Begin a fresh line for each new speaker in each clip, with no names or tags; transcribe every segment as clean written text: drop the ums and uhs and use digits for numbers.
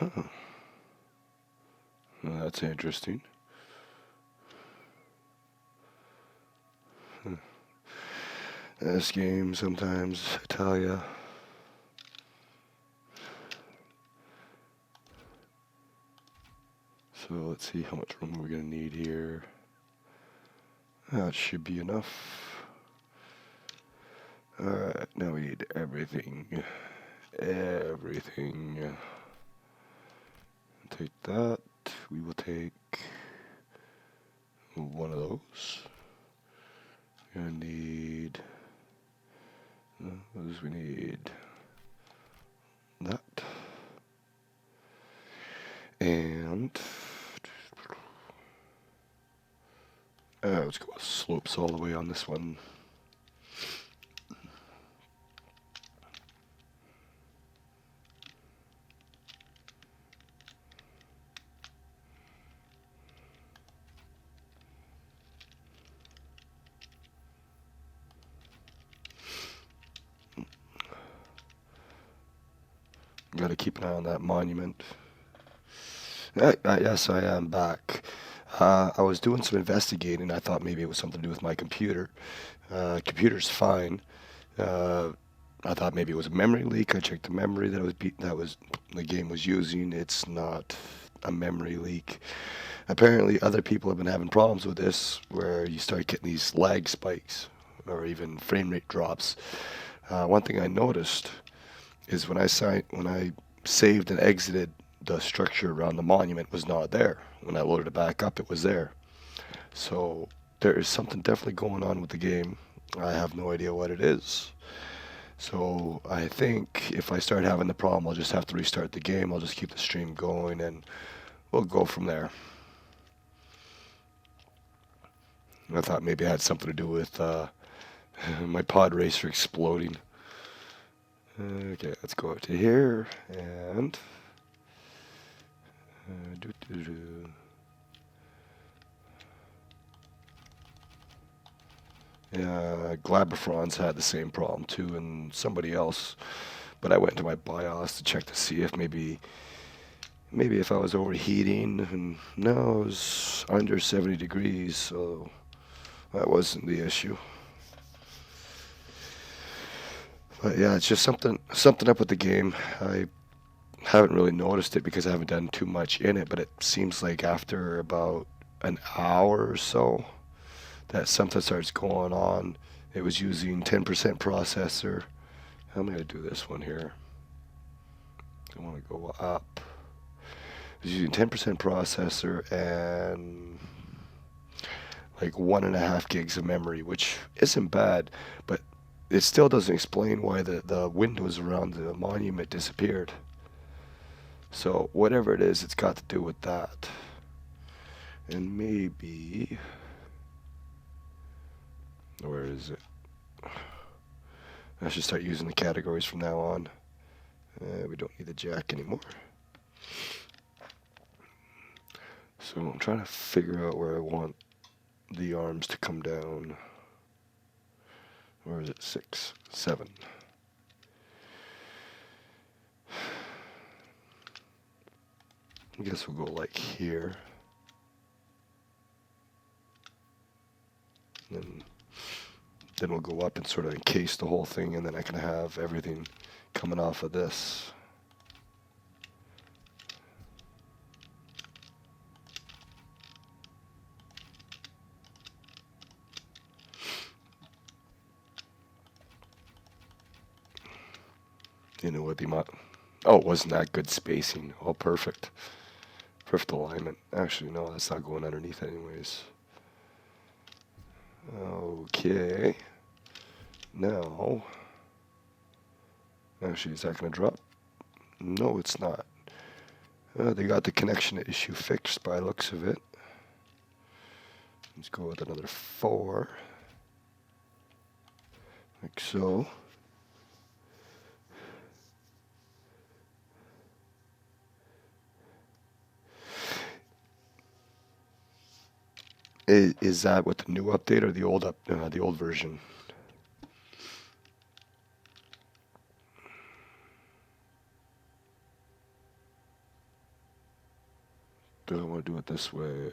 Huh. Well, that's interesting. Huh. This game sometimes, I tell ya. So let's see how much room we're gonna need here. That should be enough. Alright, now we need everything. Everything. Take that. We will take one of those. We're gonna need those. We need that. And let's go with slopes all the way on this one. Gotta keep an eye on that monument. Yes, I am back. I was doing some investigating. I thought maybe it was something to do with my computer. Computer's fine. I thought maybe it was a memory leak. I checked the memory that was the game was using. It's not a memory leak. Apparently, other people have been having problems with this, where you start getting these lag spikes or even frame rate drops. One thing I noticed is when I saved and exited, the structure around the monument was not there. When I loaded it back up, it was there. So there is something definitely going on with the game. I have no idea what it is. So I think if I start having the problem, I'll just have to restart the game. I'll just keep the stream going and we'll go from there. I thought maybe it had something to do with my pod racer exploding. Okay, let's go up to here and yeah, Glabafron's had the same problem too, and somebody else. But I went into my BIOS to check to see if maybe if I was overheating, and no, it was under 70 degrees, so that wasn't the issue. But yeah, it's just something up with the game. I haven't really noticed it because I haven't done too much in it, but it seems like after about an hour or so that something starts going on. It was using 10% processor. I'm going to do this one here. I want to go up. It was using 10% processor and like 1.5 gigs of memory, which isn't bad, but it still doesn't explain why the windows around the monument disappeared. So whatever it is, it's got to do with that. And maybe, where is it? I should start using the categories from now on. We don't need the jack anymore. So I'm trying to figure out where I want the arms to come down. Where is it? 6, 7. I guess we'll go like here. And then we'll go up and sort of encase the whole thing, and then I can have everything coming off of this. You know what the oh, wasn't that good spacing? Oh, perfect. Perfect alignment. Actually, no, that's not going underneath anyways. Okay. Now, actually, is that going to drop? No, it's not. They got the connection issue fixed by the looks of it. Let's go with another 4. Like so. Is that with the new update or the old version? Do I want to do it this way?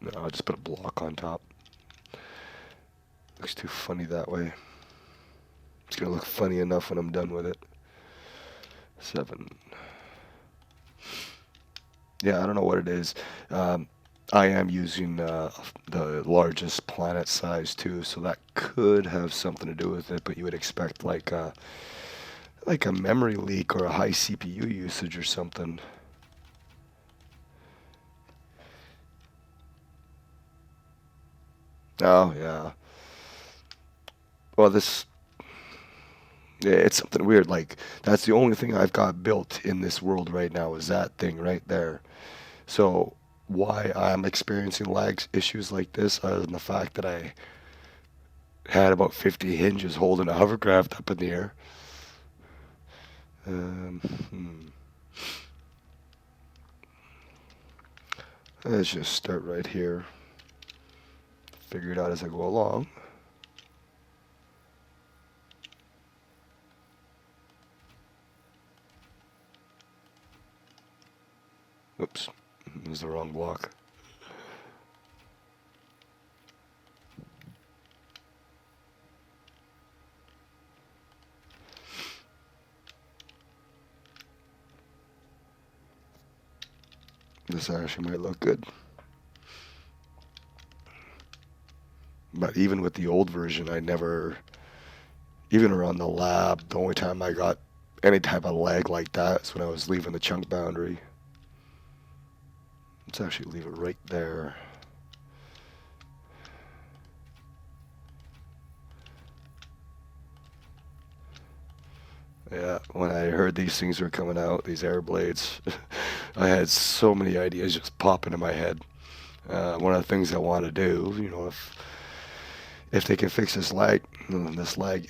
No, I'll just put a block on top. Looks too funny that way. It's gonna look funny enough when I'm done with it. 7. Yeah, I don't know what it is. I am using the largest planet size too, so that could have something to do with it. But you would expect like a memory leak or a high CPU usage or something. Oh yeah. Well, yeah, it's something weird. Like that's the only thing I've got built in this world right now is that thing right there. So why I'm experiencing lag issues like this, other than the fact that I had about 50 hinges holding a hovercraft up in the air. Um, hmm. Let's just start right here. Figure it out as I go along. Oops, it was the wrong block. This actually might look good. But even with the old version, I never, even around the lab, the only time I got any type of lag like that is when I was leaving the chunk boundary. Let's actually leave it right there. Yeah, when I heard these things were coming out, these air blades, I had so many ideas just pop into my head. One of the things I want to do, if they can fix this lag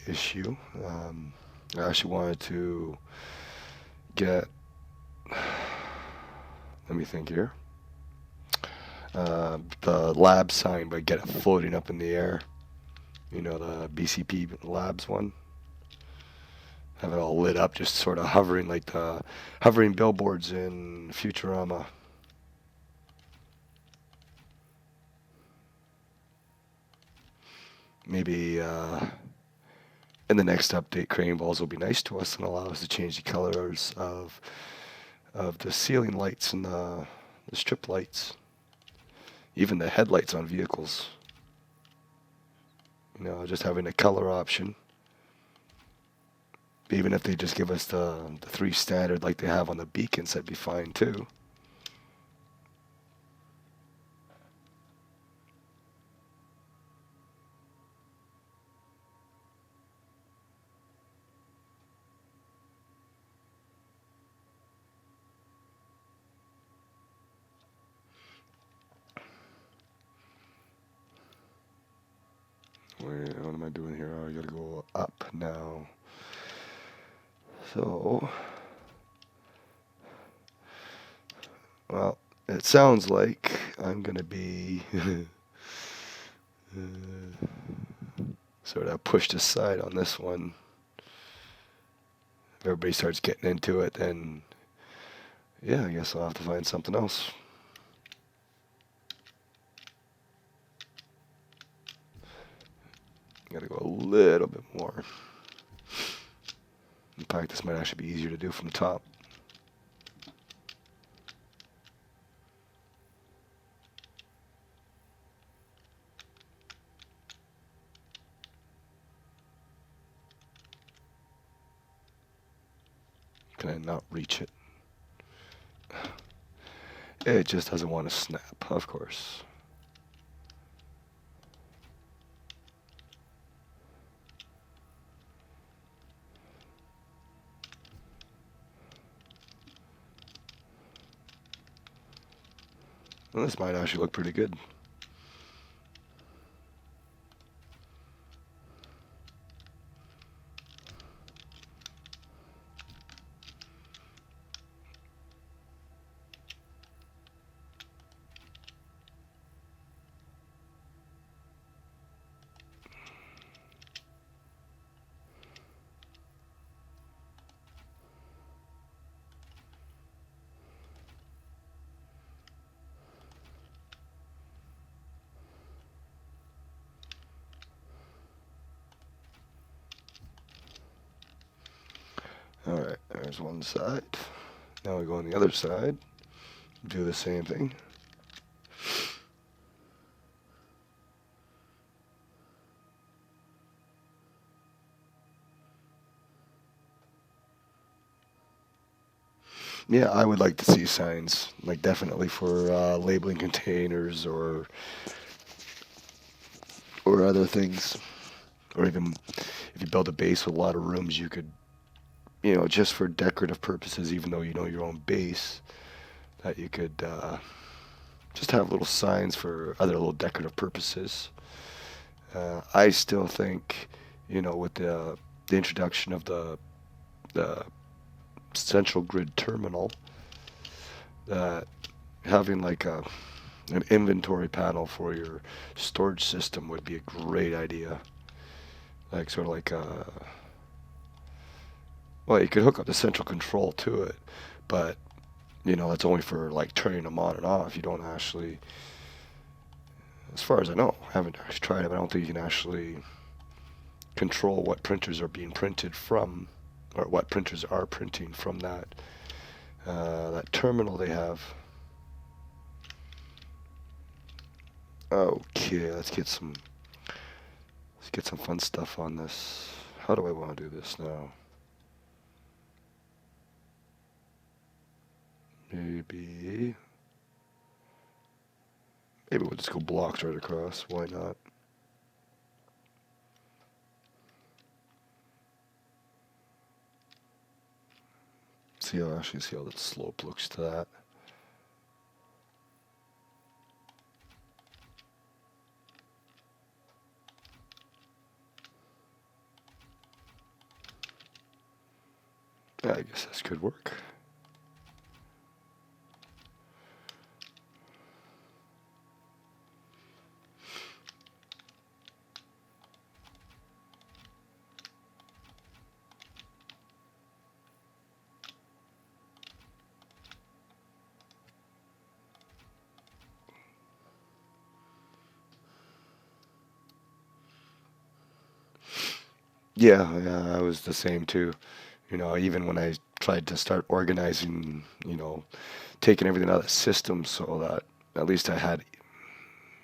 issue, I actually wanted to get. Let me think here. The lab sign, but get it floating up in the air. You know, the BCP labs one. Have it all lit up, just sort of hovering like the hovering billboards in Futurama. Maybe in the next update, crane balls will be nice to us and allow us to change the colors of the ceiling lights and the strip lights, even the headlights on vehicles. You know, just having a color option. Even if they just give us the 3 standard like they have on the beacons, that'd be fine too. Wait, what am I doing here? Oh, I gotta go up now. So, well, it sounds like I'm gonna be sort of pushed aside on this one. If everybody starts getting into it, then yeah, I guess I'll have to find something else. Gotta go a little bit more. In fact, this might actually be easier to do from the top. Can I not reach it? It just doesn't want to snap, of course. Well, this might actually look pretty good. Alright, there's one side. Now we go on the other side. Do the same thing. Yeah, I would like to see signs, like definitely for labeling containers or other things, or even if you build a base with a lot of rooms, you could, just for decorative purposes, even though you know your own base, that you could just have little signs for other little decorative purposes. I still think, with the introduction of the central grid terminal, that having like an inventory panel for your storage system would be a great idea. Like sort of like well, you could hook up the central control to it, but that's only for like turning them on and off. You don't actually, as far as I know, I haven't actually tried it, but I don't think you can actually control what printers are being printed from, or what printers are printing from that terminal they have. Okay, let's get some fun stuff on this. How do I want to do this now? Maybe we'll just go blocks right across. Why not? See how that slope looks to that. I guess this could work. Yeah, I was the same too. Even when I tried to start organizing, taking everything out of the system so that at least I had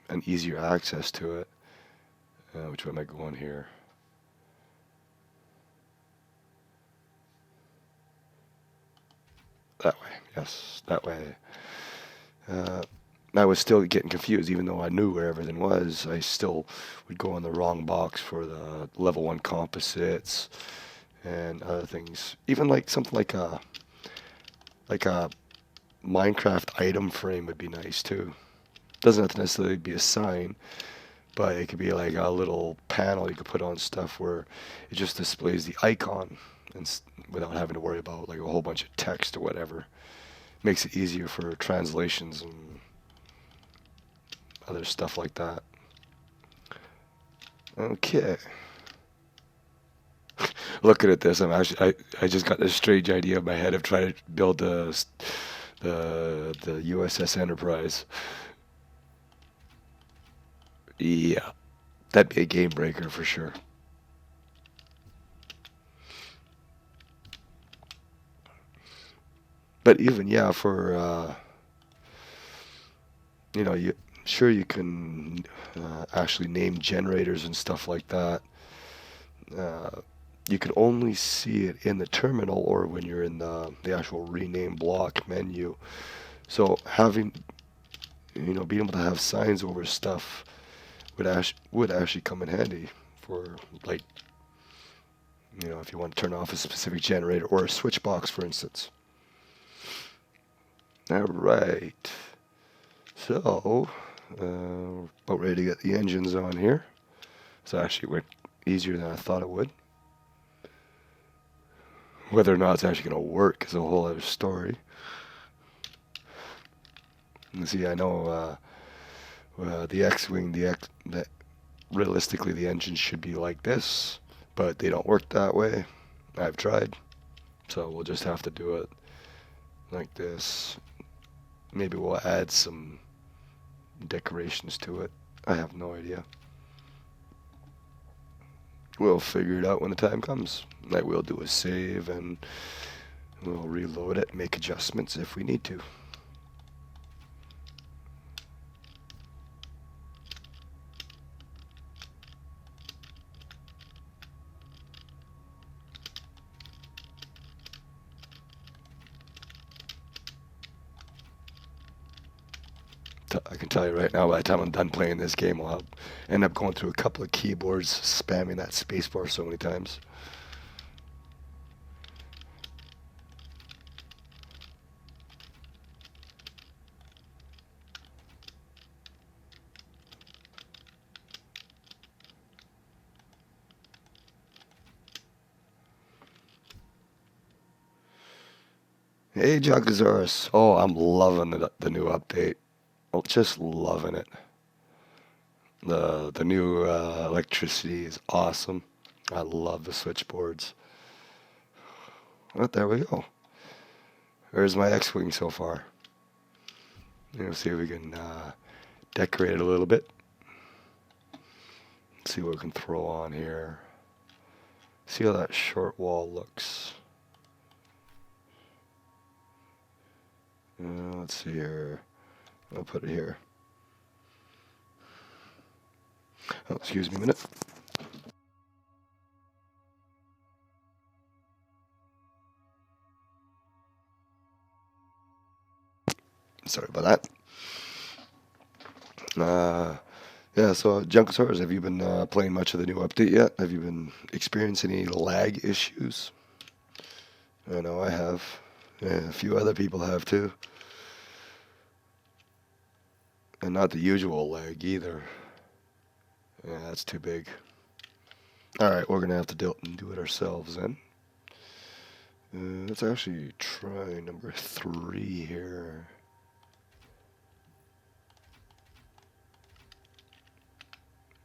an easier access to it. Which way am I going here? That way, yes, that way. Uh, I was still getting confused, even though I knew where everything was. I still would go on the wrong box for the level 1 composites and other things. Even like something like a Minecraft item frame would be nice too. Doesn't have to necessarily be a sign, but it could be like a little panel you could put on stuff where it just displays the icon and without having to worry about like a whole bunch of text or whatever. Makes it easier for translations and other stuff like that. Okay. Looking at this, I just got this strange idea in my head of trying to build the USS Enterprise. Yeah, that'd be a game breaker for sure. But even yeah, for you sure you can actually name generators and stuff like that. Uh, you can only see it in the terminal or when you're in the actual rename block menu. So having being able to have signs over stuff would actually come in handy for like if you want to turn off a specific generator or a switch box, for instance. All right. So, about ready to get the engines on here. So actually it went easier than I thought it would. Whether or not it's actually going to work is a whole other story. And see, I know the X-Wing, that realistically the engines should be like this, but they don't work that way. I've tried. So we'll just have to do it like this. Maybe we'll add some decorations to it. I have no idea. We'll figure it out when the time comes. Like we'll do a save and we'll reload it, make adjustments if we need to. I can tell you right now, by the time I'm done playing this game, I'll end up going through a couple of keyboards, spamming that spacebar so many times. Hey, Junkasaurus. Oh, I'm loving the new update. Oh, just loving it. The new electricity is awesome. I love the switchboards. Oh, there we go. There's my X-Wing so far. Let's see if we can decorate it a little bit. Let's see what we can throw on here. See how that short wall looks. Let's see here. I'll put it here. Oh, excuse me a minute. Sorry about that. Yeah, so Junkosaurus, have you been playing much of the new update yet? Have you been experiencing any lag issues? I know I have. Yeah, a few other people have too. And not the usual lag either. Yeah, that's too big. Alright, we're going to have to do it ourselves then. Let's actually try number 3 here.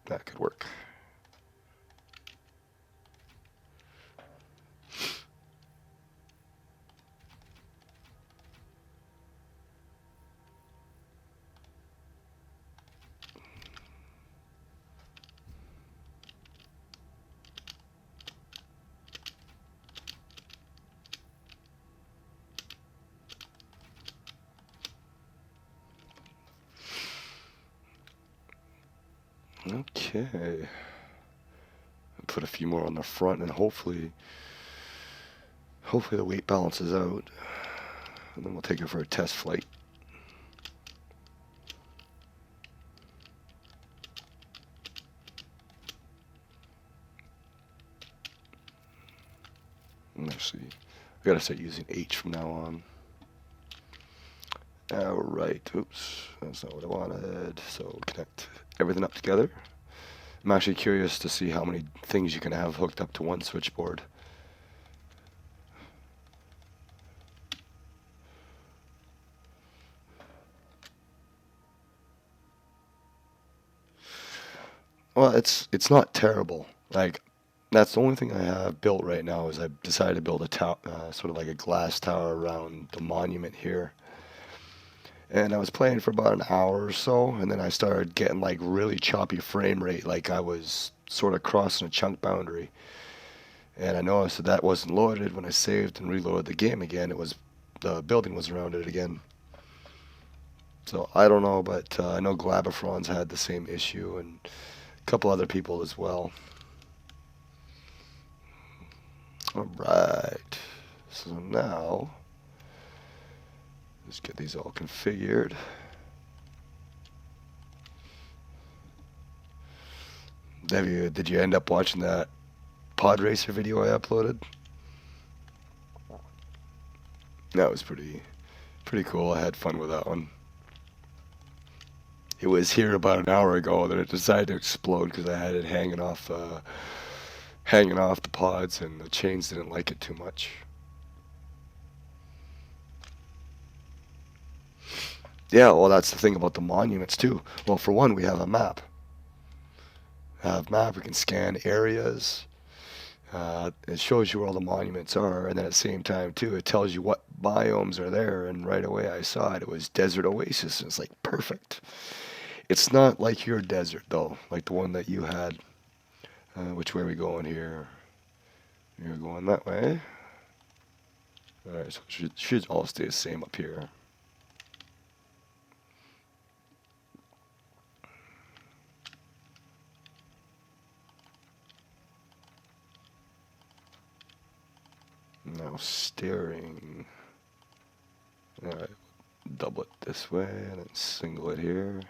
That could work. Okay. Put a few more on the front and hopefully the weight balances out. And then we'll take it for a test flight. Actually, I gotta start using H from now on. Alright, oops, that's not what I wanted. So connect everything up together. I'm actually curious to see how many things you can have hooked up to one switchboard. Well, it's not terrible. Like, that's the only thing I have built right now is I decided to build a sort of like a glass tower around the monument here. And I was playing for about an hour or so, and then I started getting like really choppy frame rate, like I was sort of crossing a chunk boundary. And I noticed that that wasn't loaded when I saved and reloaded the game again. It was the building was around it again. So I don't know, but I know Glabafron's had the same issue, and a couple other people as well. All right. So now, let's get these all configured. Did you end up watching that pod racer video I uploaded? That was pretty cool. I had fun with that one. It was here about an hour ago, then it decided to explode because I had it hanging off the pods, and the chains didn't like it too much. Yeah, well, that's the thing about the monuments too. Well, for one, we have a map. We can scan areas. It shows you where all the monuments are, and then at the same time too, it tells you what biomes are there. And right away, I saw it. It was desert oasis, and it's like perfect. It's not like your desert though, like the one that you had. Which way are we going here? You're going that way. Alright, so it should all stay the same up here. Now steering. Alright, double it this way and then single it here.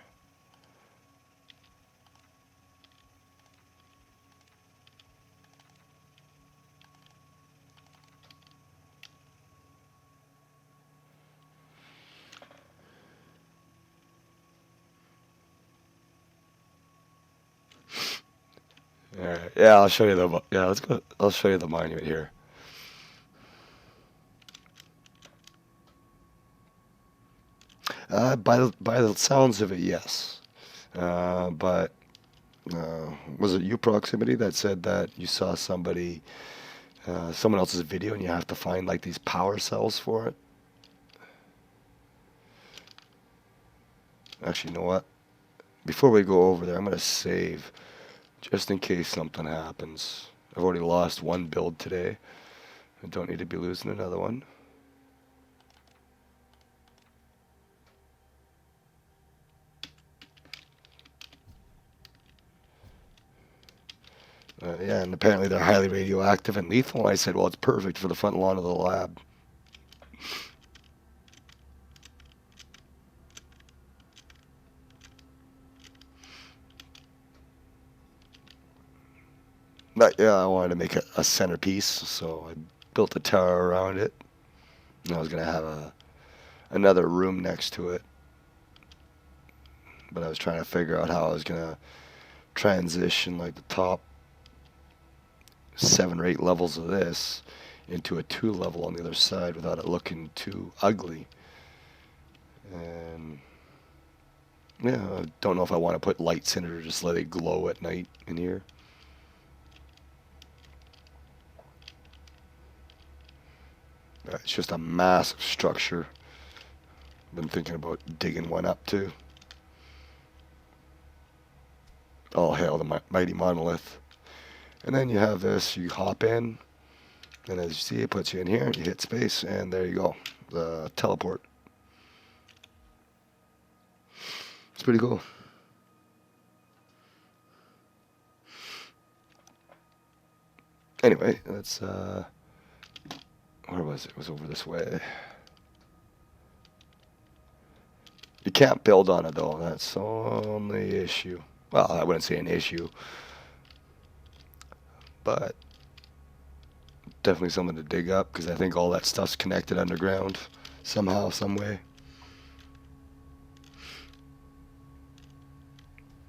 Alright, yeah, I'll show you the, yeah, let's go, I'll show you the monument here. By the sounds of it, yes. But was it you, Proximity, that said that you saw somebody, someone else's video, and you have to find like these power cells for it? Actually, you know what? Before we go over there, I'm gonna save, just in case something happens. I've already lost one build today. I don't need to be losing another one. Yeah, and apparently they're highly radioactive and lethal. And I said, well, it's perfect for the front lawn of the lab. But yeah, I wanted to make a centerpiece, so I built a tower around it. And I was going to have another room next to it. But I was trying to figure out how I was going to transition like the top 7 or 8 levels of this into a 2 level on the other side without it looking too ugly. And yeah, I don't know if I want to put lights in it or just let it glow at night in here. It's just a massive structure. Been thinking about digging one up too. Oh hell, the mighty monolith. And then you have this, you hop in, and as you see, it puts you in here, you hit space, and there you go. The teleport. It's pretty cool. Anyway, let's, where was it? It was over this way. You can't build on it though, that's the only issue. Well, I wouldn't say an issue, but definitely something to dig up, because I think all that stuff's connected underground somehow, some way.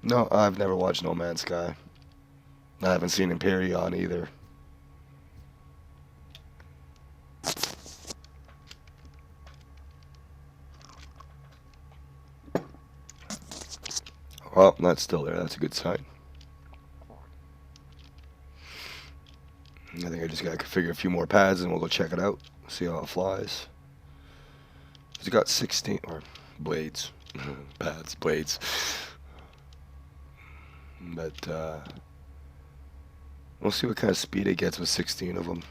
No, I've never watched No Man's Sky. I haven't seen Imperion either. Well, that's still there. That's a good sign. I think I just gotta configure a few more pads and we'll go check it out. See how it flies. It's got 16 or blades. Pads, blades. But we'll see what kind of speed it gets with 16 of them.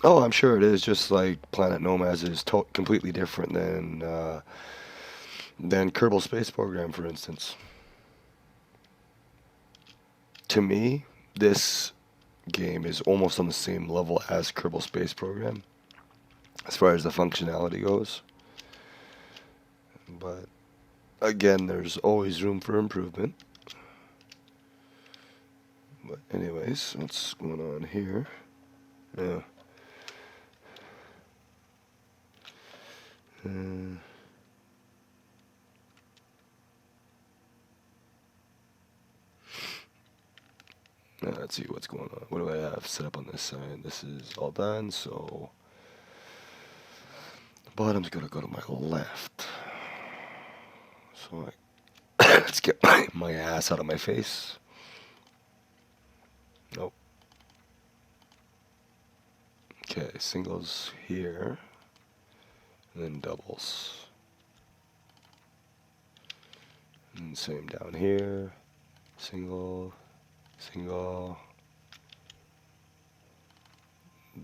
Oh, I'm sure it is. Just like Planet Nomads is completely different than Kerbal Space Program, for instance. To me, this game is almost on the same level as Kerbal Space Program as far as the functionality goes. But again, there's always room for improvement. But anyways, what's going on here? Yeah. Let's see what's going on. What do I have set up on this side? This is all done, so the bottom's gonna go to my left. So let's get my ass out of my face. Nope. Okay, singles here, and then doubles. And same down here. Single, single,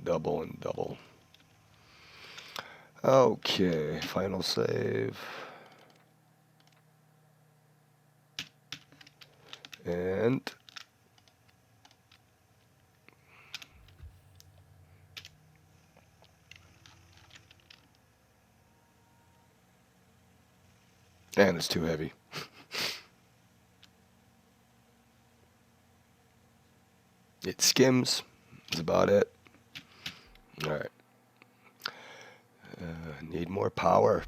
double, and double. Okay, final save. And it's too heavy. It skims. That's about it. Alright. Need more power.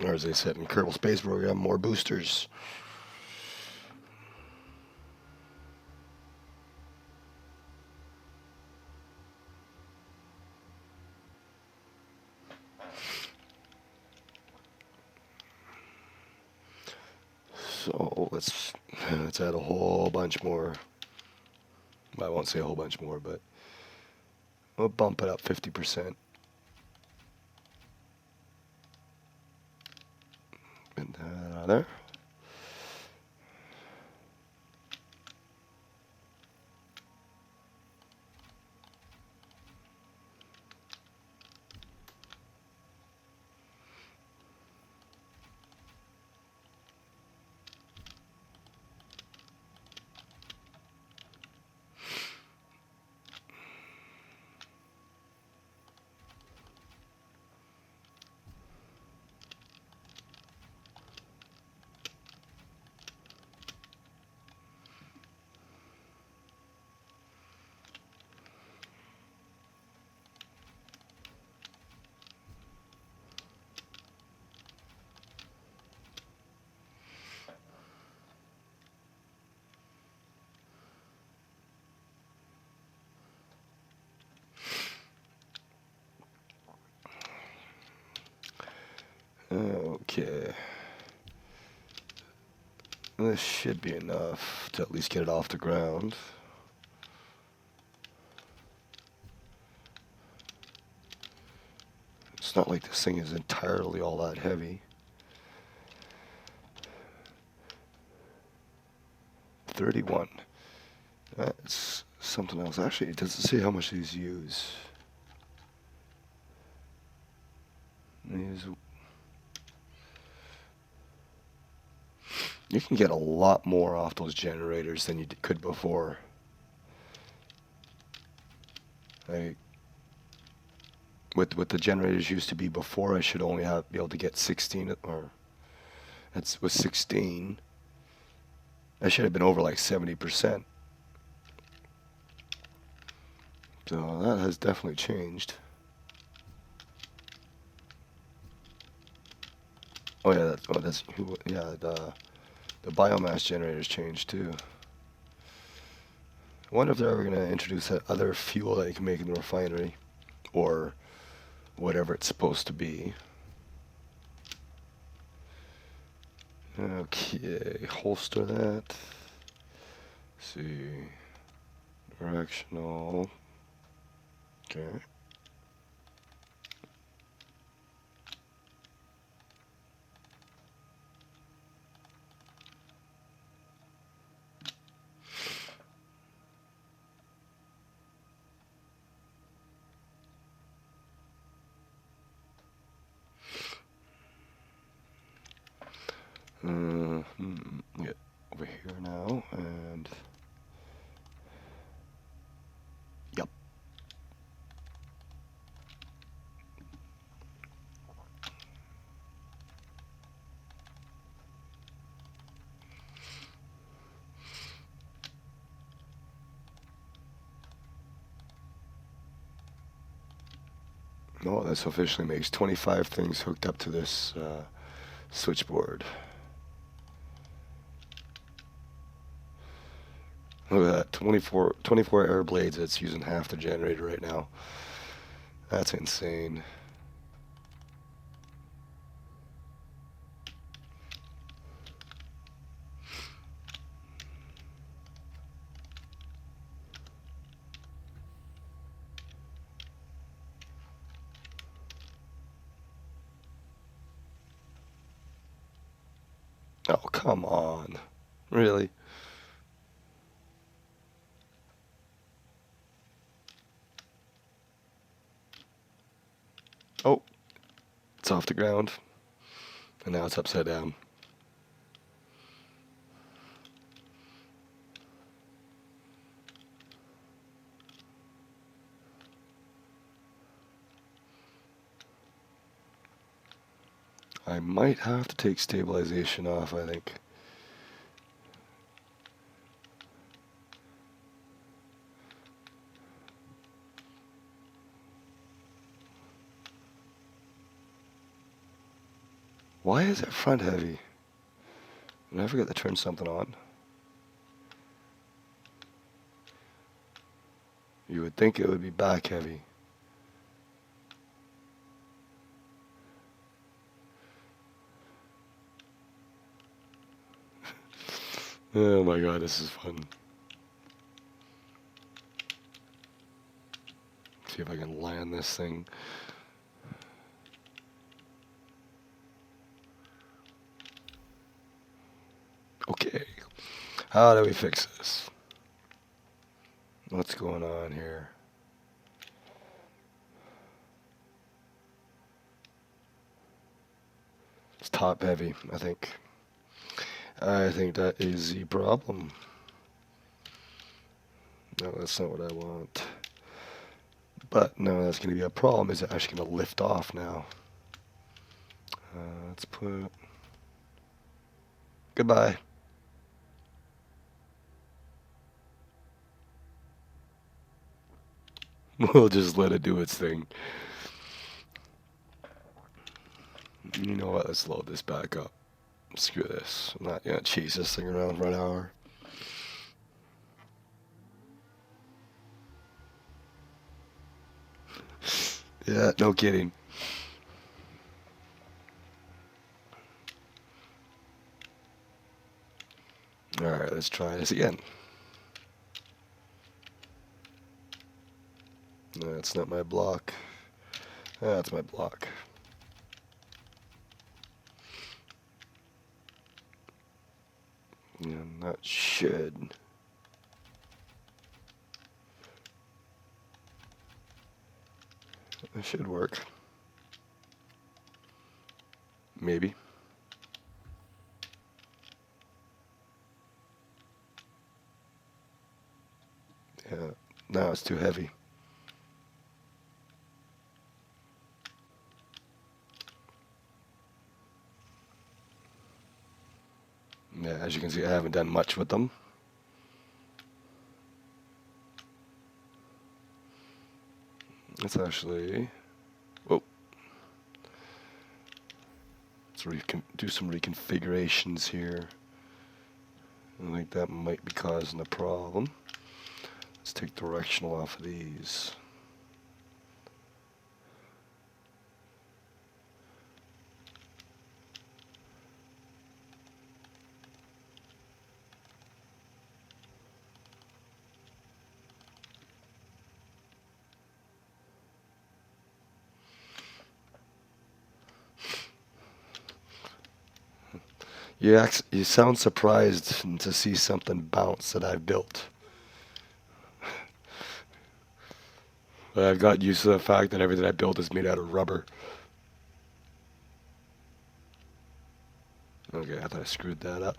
Or as they said in Kerbal Space Program, more boosters. So let's add a whole bunch more. I won't say a whole bunch more, but we'll bump it up 50%. And that out there. Okay. This should be enough to at least get it off the ground. It's not like this thing is entirely all that heavy. 31. That's something else. Actually, it doesn't say how much these use. You can get a lot more off those generators than you could before. Like, with the generators used to be before, I should only be able to get 16, or that was 16. I should have been over like 70%. So that has definitely changed. Oh yeah, the biomass generators changed too. I wonder if they're ever going to introduce that other fuel that you can make in the refinery, or whatever it's supposed to be. Okay, holster that. Let's see, directional. Okay. Get over here now, and yep. Oh, this officially makes 25 things hooked up to this switchboard. Look at that, 24 air blades. It's using half the generator right now. That's insane. Oh, No, come on. Really? Oh, it's off the ground. And now it's upside down. I might have to take stabilization off, I think. Why is it front heavy? Did I forget to turn something on? You would think it would be back heavy. Oh my god, this is fun. See if I can land this thing. Okay. How do we fix this? What's going on here? It's top heavy, I think. I think that is the problem. No, that's not what I want. But no, that's going to be a problem. Is it actually going to lift off now? Let's put... Goodbye. We'll just let it do its thing. You know what? Let's load this back up. Screw this. I'm not going to chase this thing around for an hour. Yeah, no kidding. Alright, let's try this again. No, that's not my block. That's my block. Yeah, that should. It should work. Maybe. Yeah, now it's too heavy. Yeah, as you can see, I haven't done much with them. Let's actually... Oh. Let's do some reconfigurations here. I think that might be causing a problem. Let's take directional off of these. You sound surprised to see something bounce that I've built. But I've got used to the fact that everything I built is made out of rubber. Okay, I thought I screwed that up.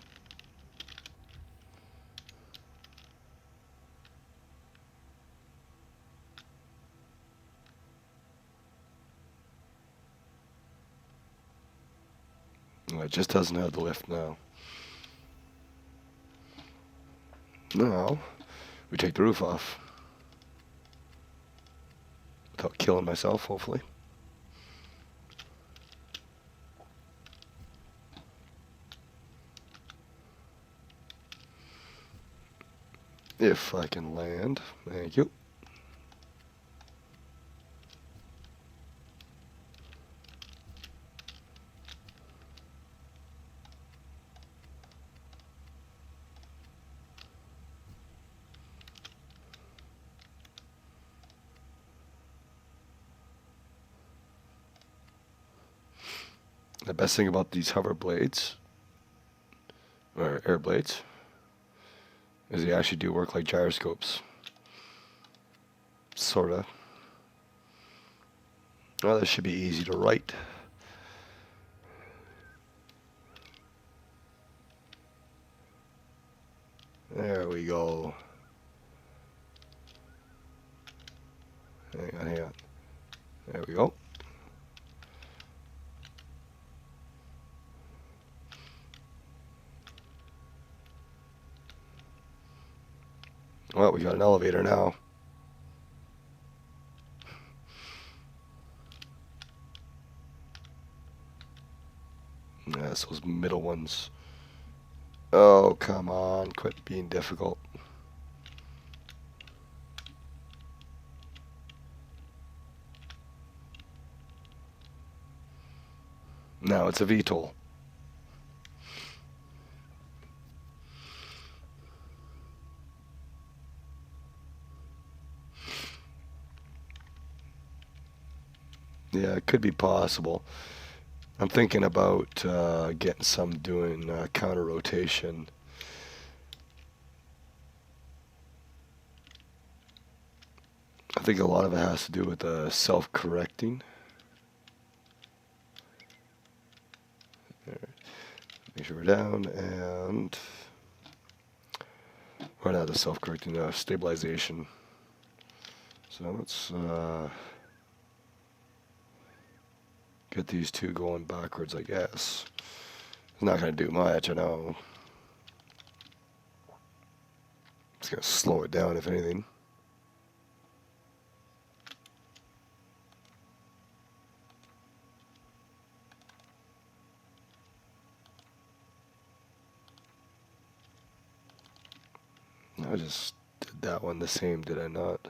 Oh, it just doesn't have the lift now. Now, we take the roof off. Without killing myself, hopefully. If I can land. Thank you. The best thing about these hover blades Or air blades. Does they actually do work like gyroscopes? Sorta. Well, this should be easy to write. There we go. Hang on. There we go. Well, we got an elevator now. Yes, those middle ones. Oh, come on. Quit being difficult. Now it's a VTOL. Yeah, it could be possible. I'm thinking about getting some doing counter rotation. I think a lot of it has to do with self-correcting. Make sure we're down, and run out of self-correcting stabilization. So let's get these two going backwards, I guess. It's not going to do much, I know. It's going to slow it down, if anything. I just did that one the same, did I not?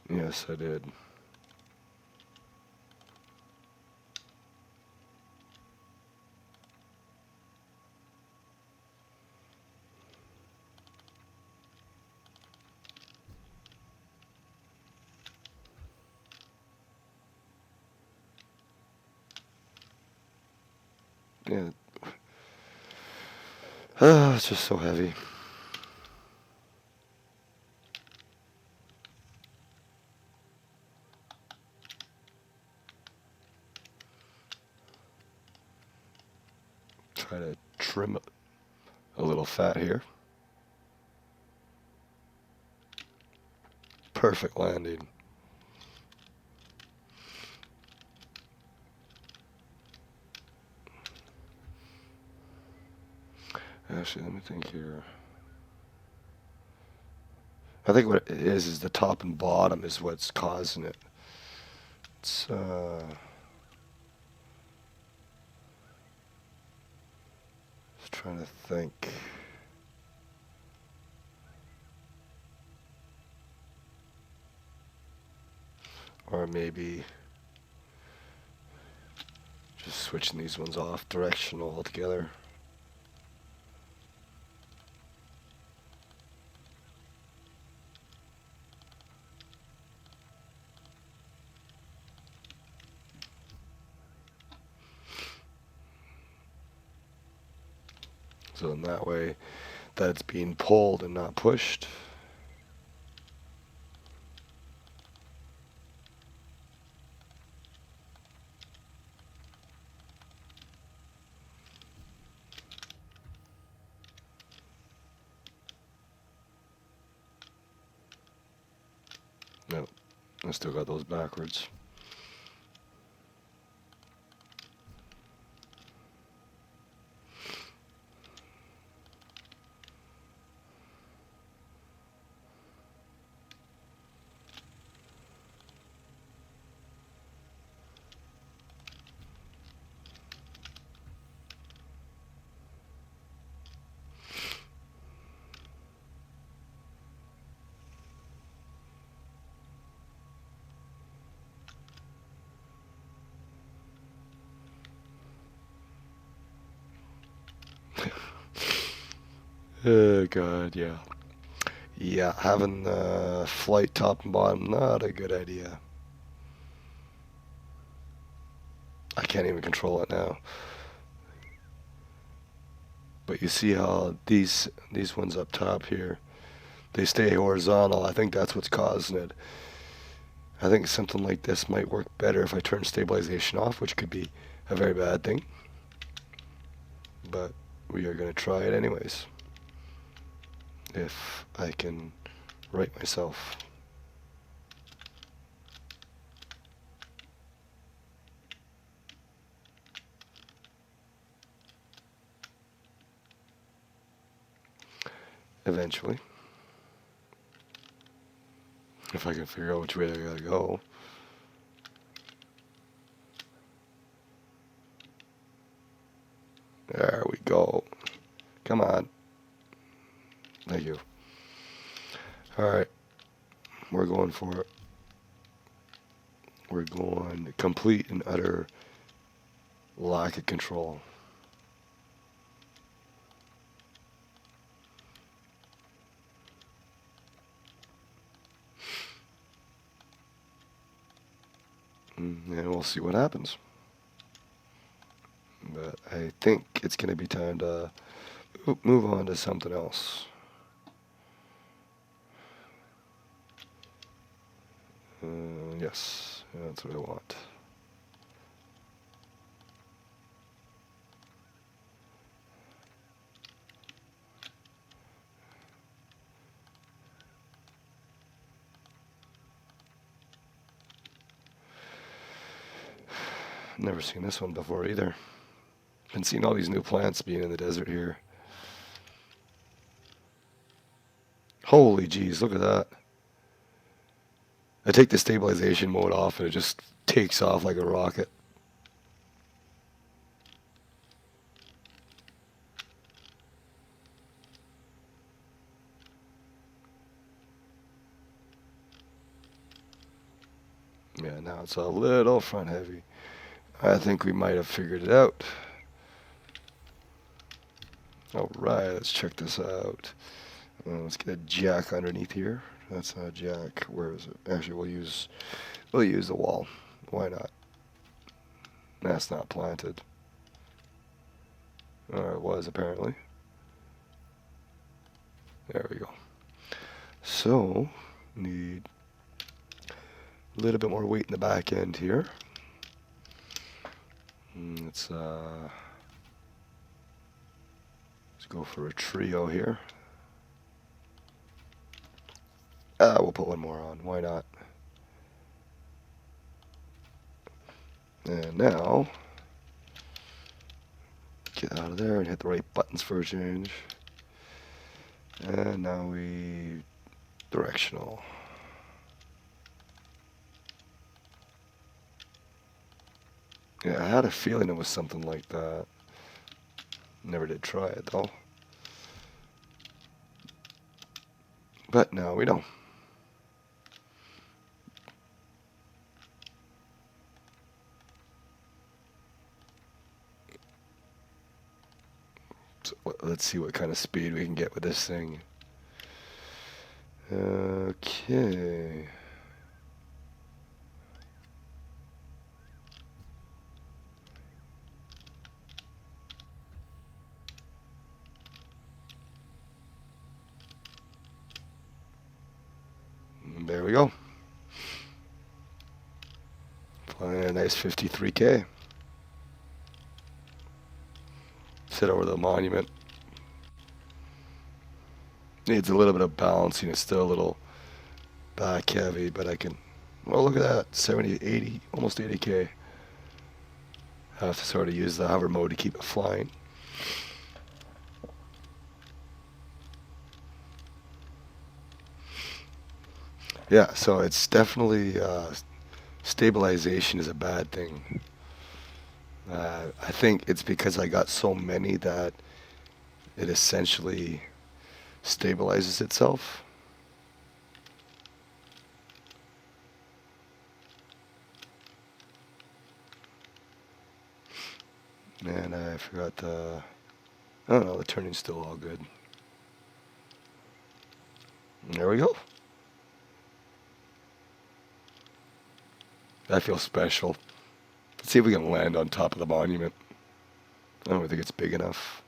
Yes, I did. Yeah. It's just so heavy. Try to trim a little fat here. Perfect landing. Actually, let me think here. I think what it is the top and bottom is what's causing it. It's just trying to think. Or maybe just switching these ones off directional altogether. So in that way, that's being pulled and not pushed. No, I still got those backwards. Oh God, yeah. Yeah, having the flight top and bottom, not a good idea. can't even control it now. But you see how these ones up top here, they stay horizontal. I think that's what's causing it. I think something like this might work better if I turn stabilization off, which could be a very bad thing. But we are going to try it anyways. If I can right myself. Eventually. If I can figure out which way I gotta go. There we go. Come on. Thank you. Alright. We're going for it. We're going complete and utter lack of control. And we'll see what happens. But I think it's going to be time to move on to something else. Yes, that's what I want. Never seen this one before either. Been seeing all these new plants being in the desert here. Holy jeez, look at that. I take the stabilization mode off and it just takes off like a rocket. Yeah, now it's a little front heavy. I think we might have figured it out. Alright, let's check this out. Let's get a jack underneath here. That's not a jack. Where is it? Actually, we'll use the wall. Why not? That's not planted. Or it was apparently. There we go. So, need a little bit more weight in the back end here. Let's go for a trio here. We'll put one more on. Why not? And now, get out of there and hit the right buttons for a change. And now we directional. Yeah, I had a feeling it was something like that. Never did try it though. But now we know. So let's see what kind of speed we can get with this thing. Okay. There we go. Flying a nice 53K. Sit over the monument. Needs a little bit of balancing. It's still a little back heavy, but I can... Well, look at that. 70, 80, almost 80K. I have to sort of use the hover mode to keep it flying. Yeah, so it's definitely... stabilization is a bad thing. I think it's because I got so many that it essentially stabilizes itself. And I forgot the... I don't know, the turning's still all good. There we go. That feels special. Let's see if we can land on top of the monument. I don't think it's big enough.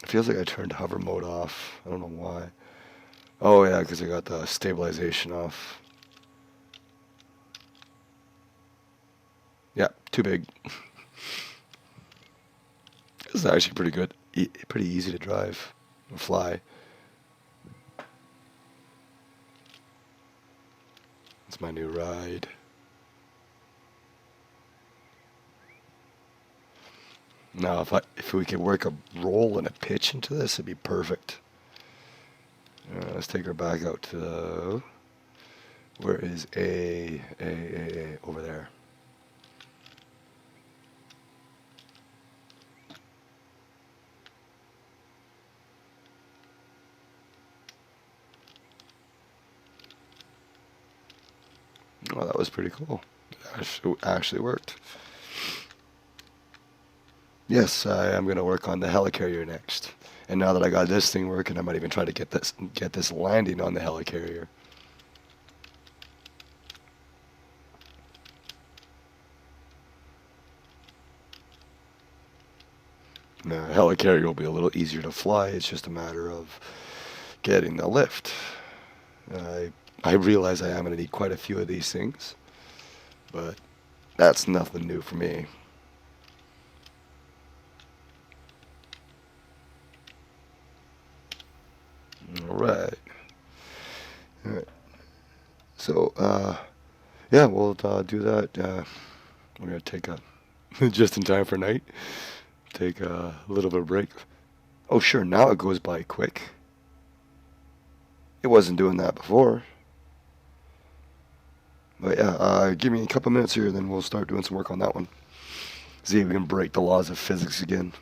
It feels like I turned hover mode off. I don't know why. Oh yeah, because I got the stabilization off. Yeah, too big. This is actually pretty good. Pretty easy to drive and fly. It's my new ride. Now, if we could work a roll and a pitch into this, it'd be perfect. Let's take her back out to the... Where is A? Over there. Oh, that was pretty cool. It actually worked. Yes, I am going to work on the helicarrier next. And now that I got this thing working, I might even try to get this landing on the helicarrier. The helicarrier will be a little easier to fly. It's just a matter of getting the lift. I realize I am going to need quite a few of these things, but that's nothing new for me. All right. All right. So, yeah, we'll do that. We're going to take a, just in time for night, take a little bit of break. Oh, sure, now it goes by quick. It wasn't doing that before. But yeah, give me a couple minutes here, then we'll start doing some work on that one. See if we can break the laws of physics again.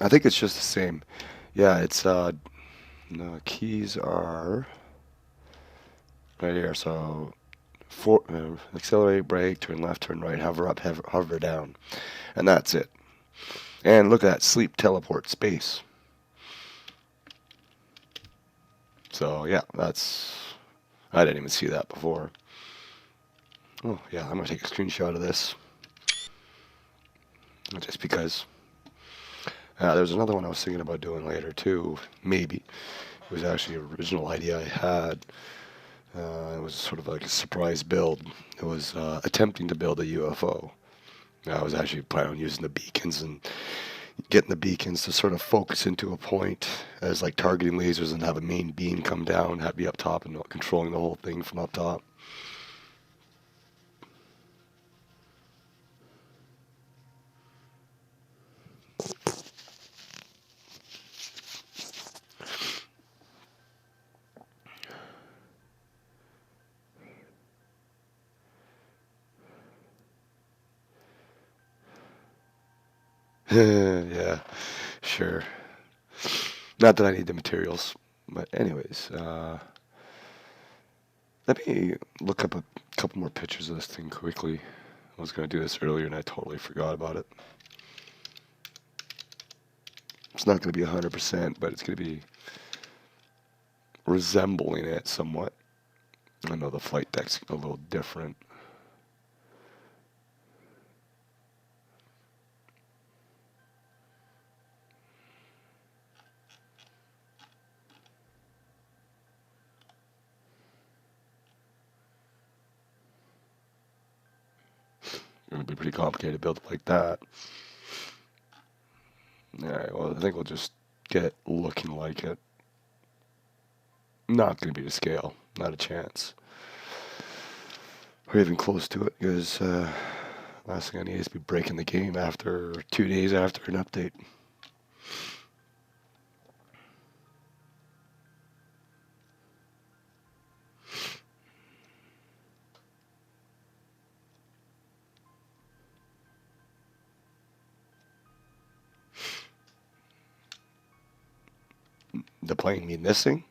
I think it's just the same. Yeah, it's the keys are right here. So accelerate, brake, turn left, turn right, hover up, hover down, and that's it. And look at that, sleep, teleport, space. So yeah, I didn't even see that before. Oh yeah, I'm gonna take a screenshot of this just because. There's another one I was thinking about doing later too. Maybe it was actually an original idea I had. It was sort of like a surprise build. It was attempting to build a UFO. I was actually planning on using the beacons and getting the beacons to sort of focus into a point as like targeting lasers and have a main beam come down, have be up top and controlling the whole thing from up top. Yeah, sure. Not that I need the materials, but anyways, let me look up a couple more pictures of this thing quickly. I was going to do this earlier and I totally forgot about it. It's not going to be 100%, but it's going to be resembling it somewhat. I know the flight deck's a little different. It's going to be pretty complicated to build it like that. Alright, well, I think we'll just get it looking like it. Not going to be to scale. Not a chance. Or even close to it, because last thing I need is to be breaking the game after 2 days after an update. The plane mean this thing?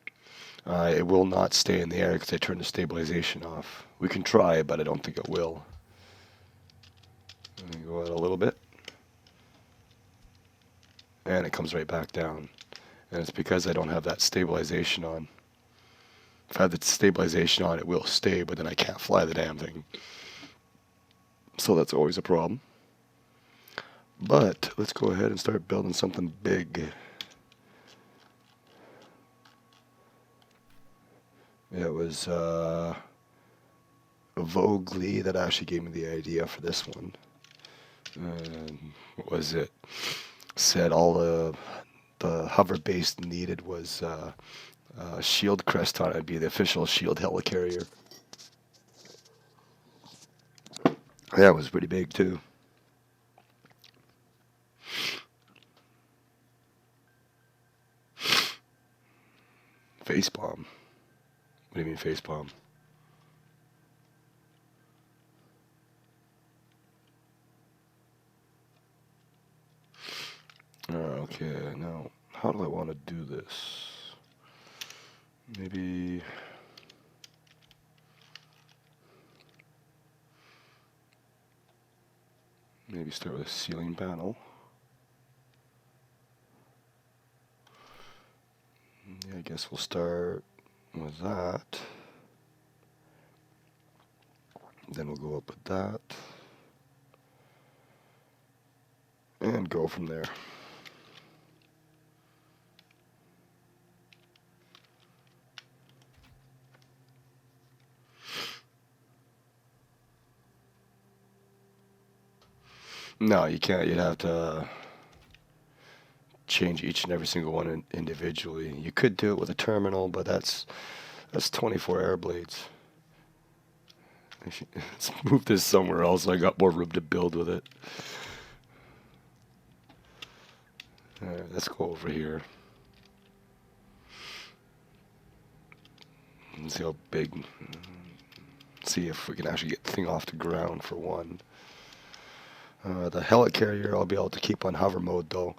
It will not stay in the air because I turned the stabilization off. We can try, but I don't think it will. Let me go out a little bit. And it comes right back down. And it's because I don't have that stabilization on. If I have the stabilization on, it will stay, but then I can't fly the damn thing. So that's always a problem. But let's go ahead and start building something big. It was Vogely that actually gave me the idea for this one. What was it? Said all the hover base needed was shield crest on it. It'd be the official shield helicarrier. That was pretty big too. Facepalm. What do you mean facepalm? Okay, now how do I want to do this? Maybe start with a ceiling panel. Yeah, I guess we'll start with that. Then we'll go up with that. And go from there. No, you can't. You'd have to change each and every single one individually. You could do it with a terminal, but that's 24 air blades. Let's move this somewhere else so I got more room to build with it. Alright, let's go over here. And see how big. See if we can actually get the thing off the ground for one. The Heli-carrier I'll be able to keep on hover mode though.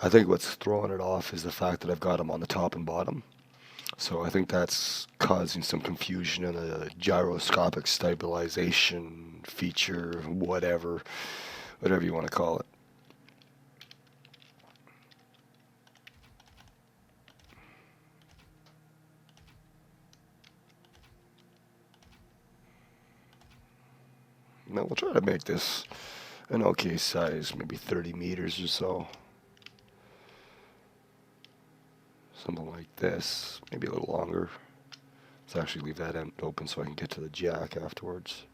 I think what's throwing it off is the fact that I've got them on the top and bottom. So I think that's causing some confusion in the gyroscopic stabilization feature, whatever you want to call it. Now we'll try to make this an okay size, maybe 30 meters or so. Something like this, maybe a little longer. Let's actually leave that end open so I can get to the jack afterwards.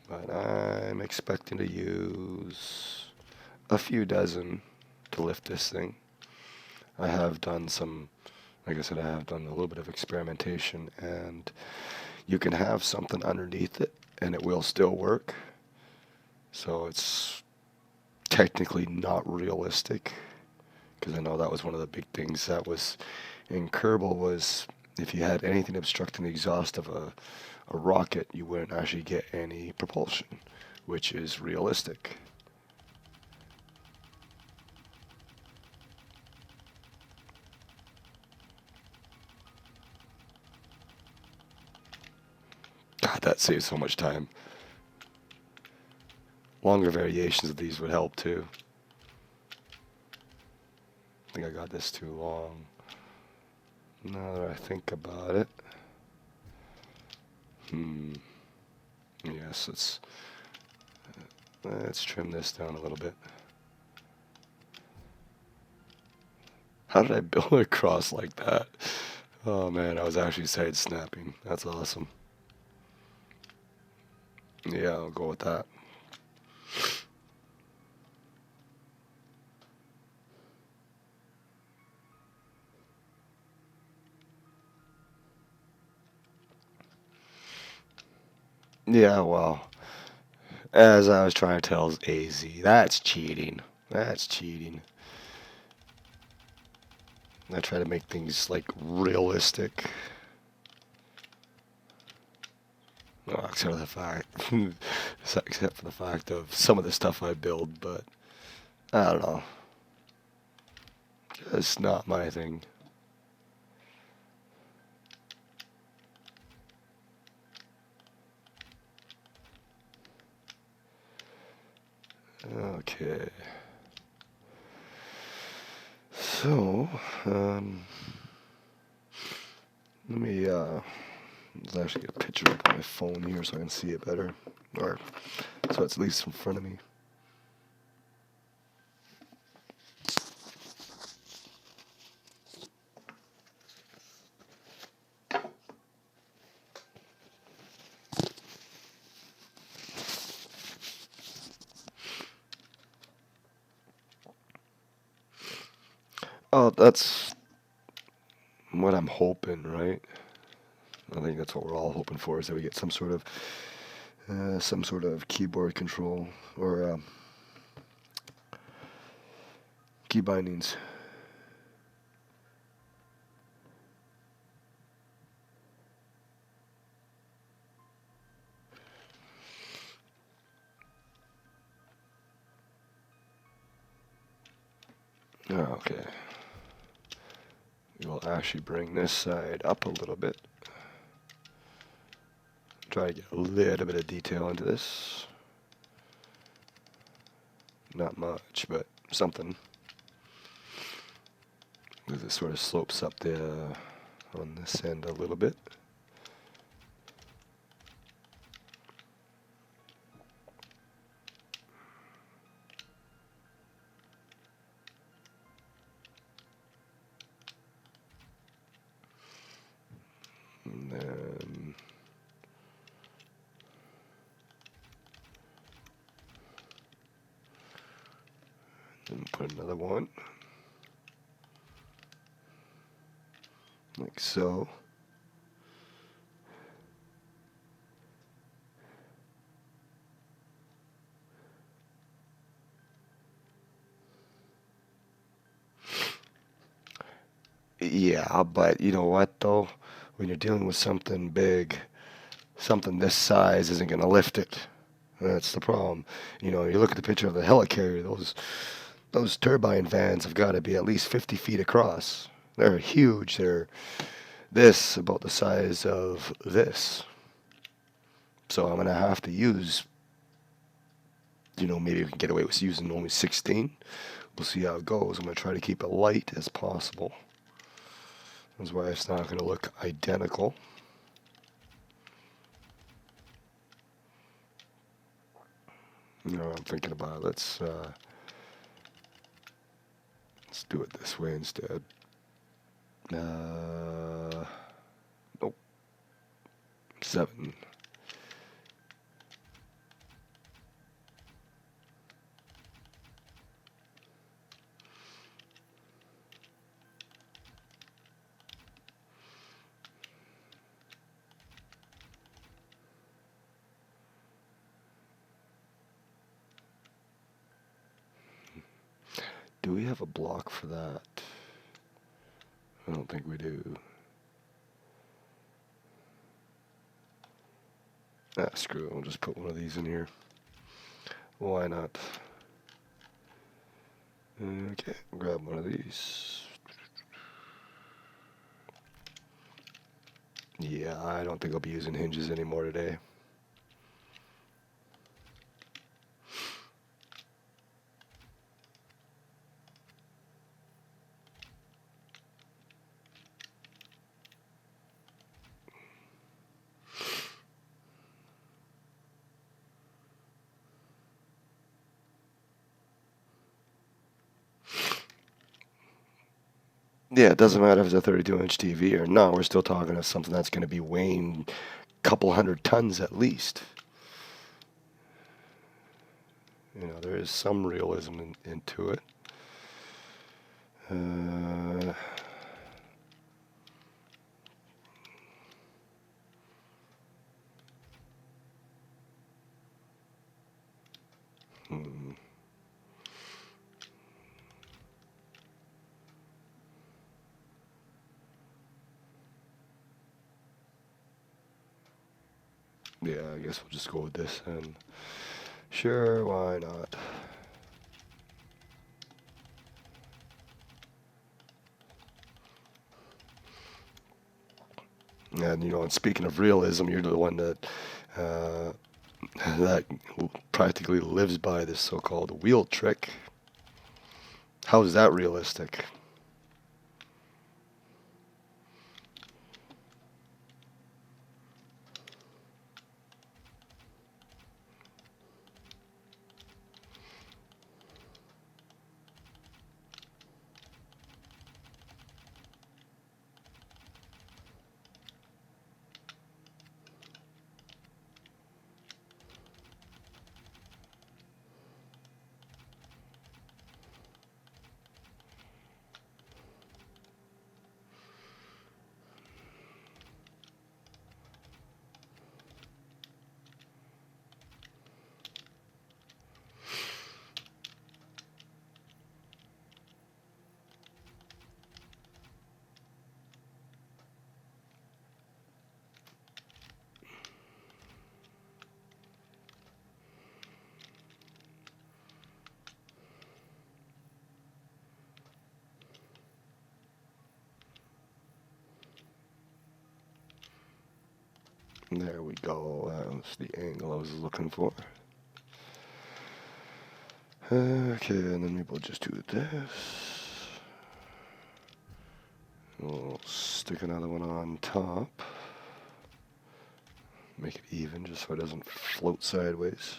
But I'm expecting to use a few dozen to lift this thing. I have done some, like I said, I have done a little bit of experimentation, and you can have something underneath it and it will still work. So it's technically not realistic, because I know that was one of the big things that was in Kerbal, was if you had anything obstructing the exhaust of a rocket, you wouldn't actually get any propulsion, which is realistic. God, that saves so much time. Longer variations of these would help too. I think I got this too long. Now that I think about it. Yes, let's trim this down a little bit. How did I build a cross like that? Oh man, I was actually side snapping. That's awesome. Yeah, I'll go with that. Yeah, well, as I was trying to tell AZ, that's cheating. That's cheating. I try to make things like realistic. Well, except for the fact, except for the fact of some of the stuff I build, but I don't know. It's not my thing. Okay. So, let me, let's actually get a picture up on my phone here so I can see it better. Or, so it's at least in front of me. Oh, that's what I'm hoping, right? I think that's what we're all hoping for, is that we get some sort of keyboard control or key bindings. Okay. We will actually bring this side up a little bit. Try to get a little bit of detail into this. Not much, but something. Because it sort of slopes up on this end a little bit. And then put another one. Like so. Yeah, but you know what though? When you're dealing with something big, something this size isn't going to lift it. That's the problem. You know, you look at the picture of the helicarrier, those turbine vans have got to be at least 50 feet across. They're huge. They're this about the size of this. So I'm going to have to use, maybe we can get away with using only 16. We'll see how it goes. I'm going to try to keep it light as possible. That's why it's not going to look identical. I'm thinking about it. Let's do it this way instead. Nope. 7. Do we have a block for that? I don't think we do. Screw it. We'll just put one of these in here. Why not? Okay, grab one of these. Yeah, I don't think I'll be using hinges anymore today. Yeah, it doesn't matter if it's a 32-inch TV or not. We're still talking of something that's going to be weighing a couple hundred tons at least. There is some realism into it. Yeah, I guess we'll just go with this and sure, why not? And speaking of realism, you're the one that that practically lives by this so-called wheel trick. How is that realistic? There we go. That's the angle I was looking for. Okay, and then maybe we'll just do this. We'll stick another one on top. Make it even just so it doesn't float sideways.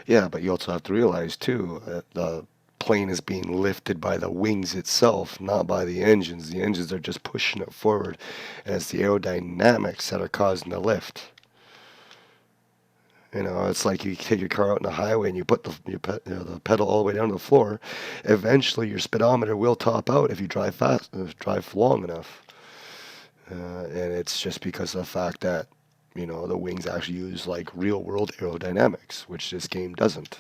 Yeah, but you also have to realize too that the plane is being lifted by the wings itself, not by the engines. The engines are just pushing it forward, and it's the aerodynamics that are causing the lift. You know, it's like you take your car out on the highway and you put the pedal all the way down to the floor. Eventually, your speedometer will top out if you drive fast, drive long enough. And it's just because of the fact that the wings actually use like real world aerodynamics, which this game doesn't.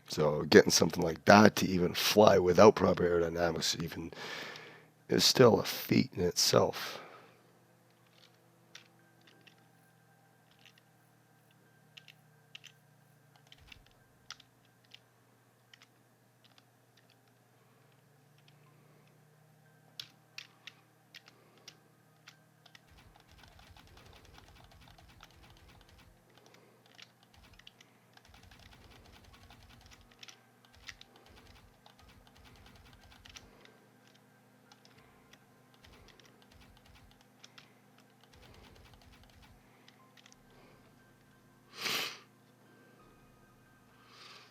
So getting something like that to even fly without proper aerodynamics even is still a feat in itself.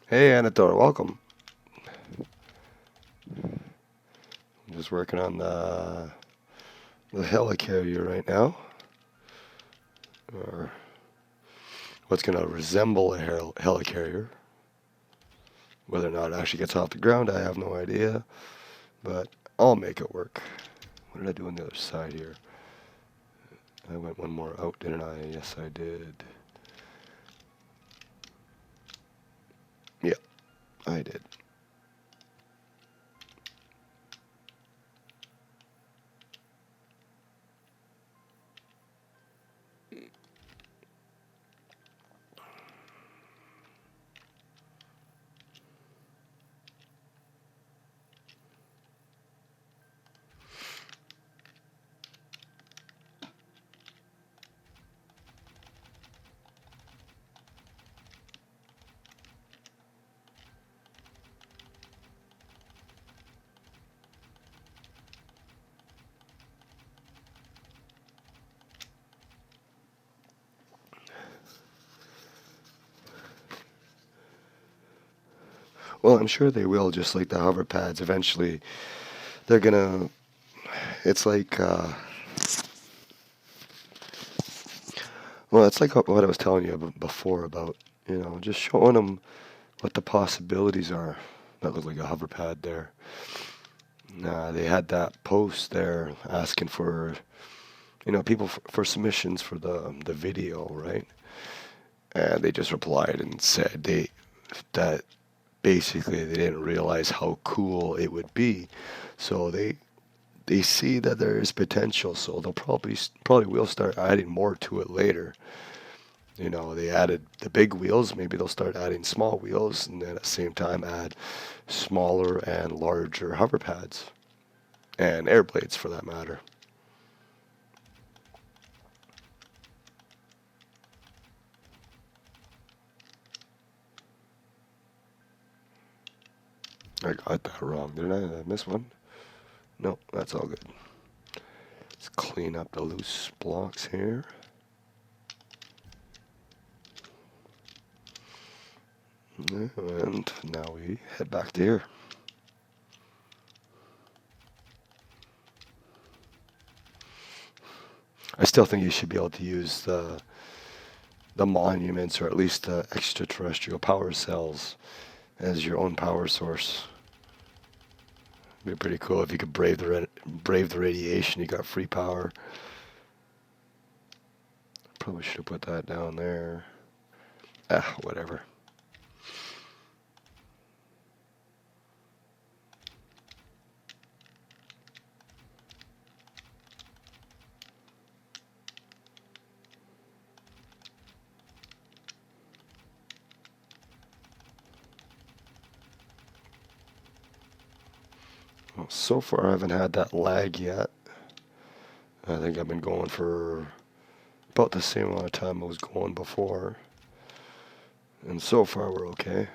Hey, Anador, welcome. I'm just working on the Heli-carrier right now, or what's going to resemble a Heli-carrier. Whether or not it actually gets off the ground, I have no idea, but I'll make it work. What did I do on the other side here? I went one more out, didn't I? Yes, I did. Yeah, I did. Well, I'm sure they will, just like the hover pads. Eventually, they're gonna. It's like, well, it's like what I was telling you before about, just showing them what the possibilities are. That looked like a hover pad there. They had that post there asking for, people for submissions for the video, right? And they just replied and said that basically they didn't realize how cool it would be, so they see that there is potential, so they'll probably will start adding more to it later. They added the big wheels. Maybe they'll start adding small wheels, and then at the same time add smaller and larger hover pads and air blades for that matter. I got that wrong, didn't I? Did I miss one? No, that's all good. Let's clean up the loose blocks here. And now we head back to here. I still think you should be able to use the monuments, or at least the extraterrestrial power cells, as your own power source. It'd be pretty cool if you could brave the radiation. You got free power. Probably should have put that down there. Whatever. Well, so far I haven't had that lag yet. I think I've been going for about the same amount of time I was going before. And so far we're okay.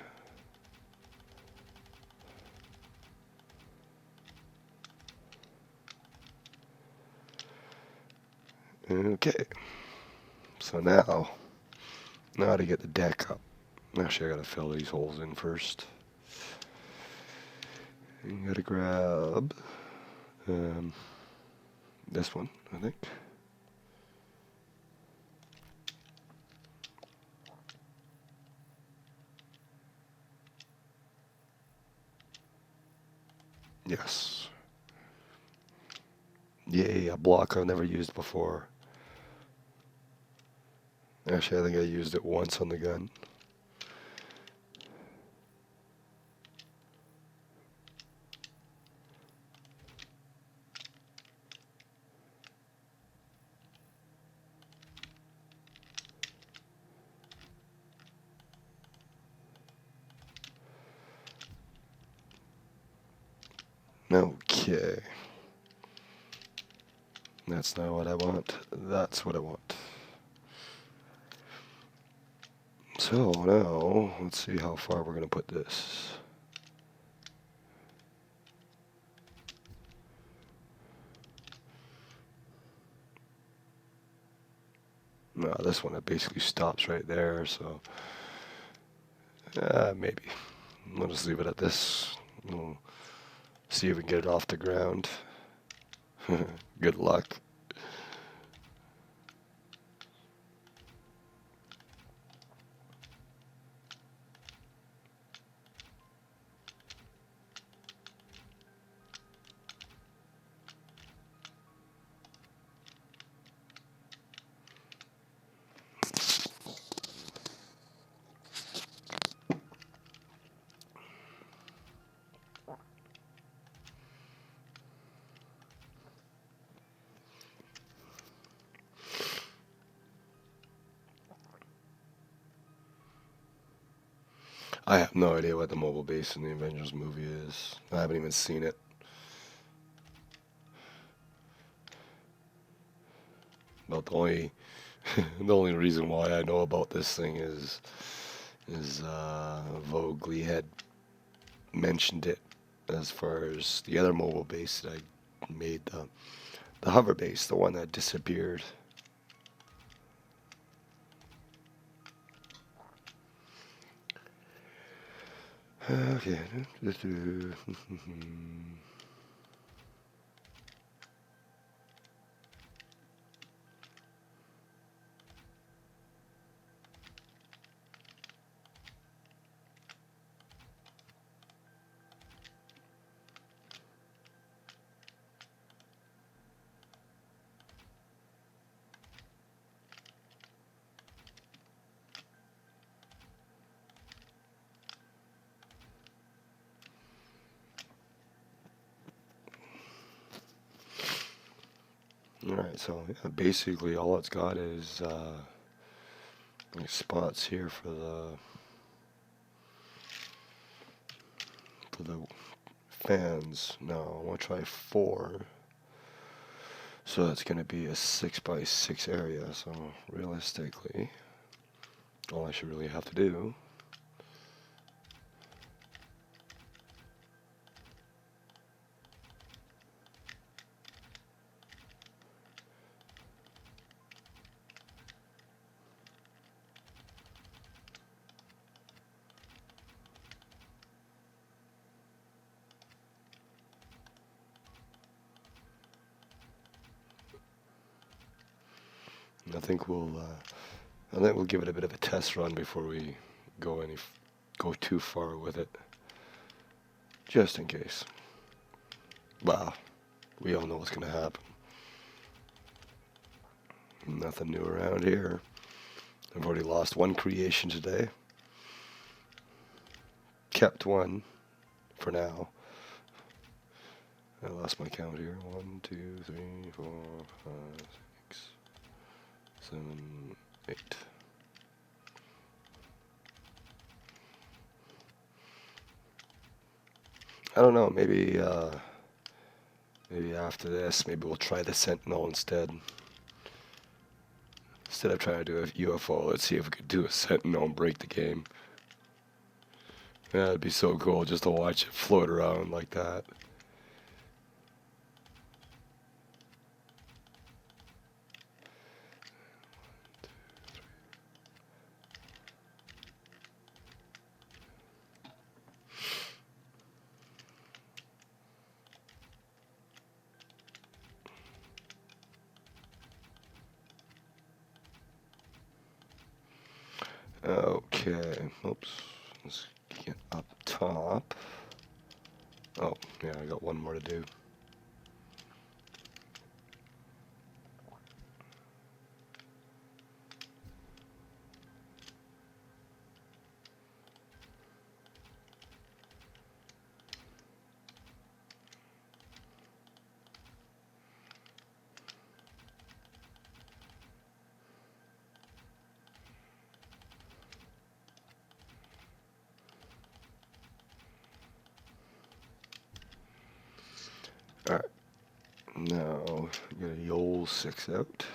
Okay. So now to get the deck up. Actually, I gotta fill these holes in first. You gotta grab this one, I think. Yes. Yay, a block I've never used before. Actually, I think I used it once on the gun. Okay. That's not what I want. That's what I want. So now, let's see how far we're going to put this. No, this one, it basically stops right there, so maybe. We'll just leave it at this. We'll see if we can get it off the ground. Good luck. I have no idea what the mobile base in the Avengers movie is. I haven't even seen it. About the only the only reason why I know about this thing is Vogue had mentioned it as far as the other mobile base that I made, the hover base, the one that disappeared. Okay. Alright, so yeah, basically all it's got is spots here for the fans. Now I want to try 4. So that's going to be a 6x6 area. So realistically, all I should really have to do I think we'll give it a bit of a test run before we go too far with it, just in case. Wow, we all know what's gonna happen. Nothing new around here. I've already lost 1 creation today. Kept 1 for now. I lost my count here. 1, 2, 3, 4, 5, 6, 7, 8. I don't know, maybe after this, maybe we'll try the Sentinel instead. Instead of trying to do a UFO, let's see if we could do a Sentinel and break the game. Yeah, it'd be so cool just to watch it float around like that. Okay, oops. Let's get up top. Oh, yeah, I got one more to do. Alright, now get a Yole 6 out.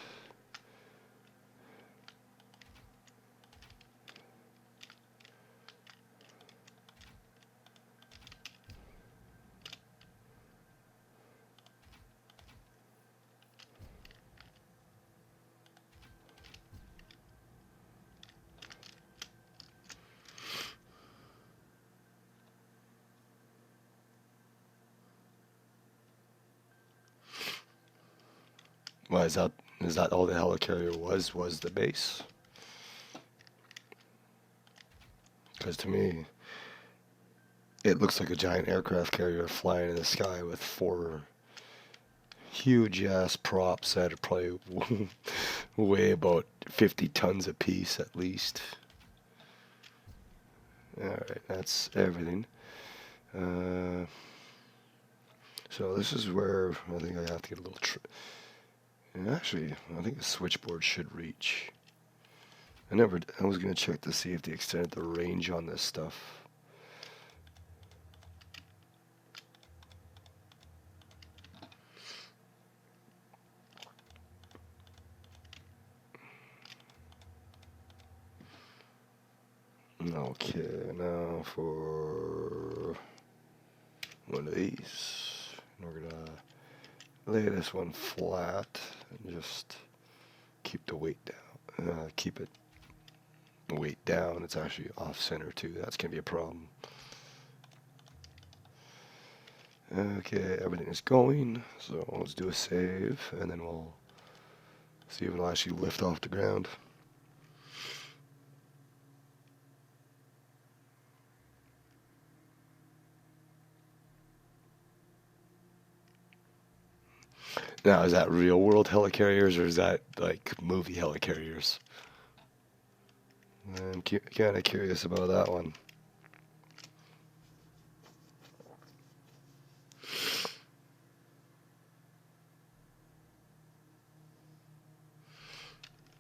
Why is that? Is that all the helicarrier was the base? Because to me, it looks like a giant aircraft carrier flying in the sky with 4 huge ass props that are probably weigh about 50 tons apiece at least. Alright, that's everything. So this is where I think I have to get a little... Actually, I think the switchboard should reach. I was going to check to see if they extended the range on this stuff. Okay, now for one of these, we're going to lay this one flat and just keep the weight down. Keep it weight down. It's actually off center too. That's going to be a problem. Okay, everything is going. So let's do a save and then we'll see if it'll actually lift off the ground. Now, is that real world helicarriers or is that like movie helicarriers? I'm kind of curious about that one.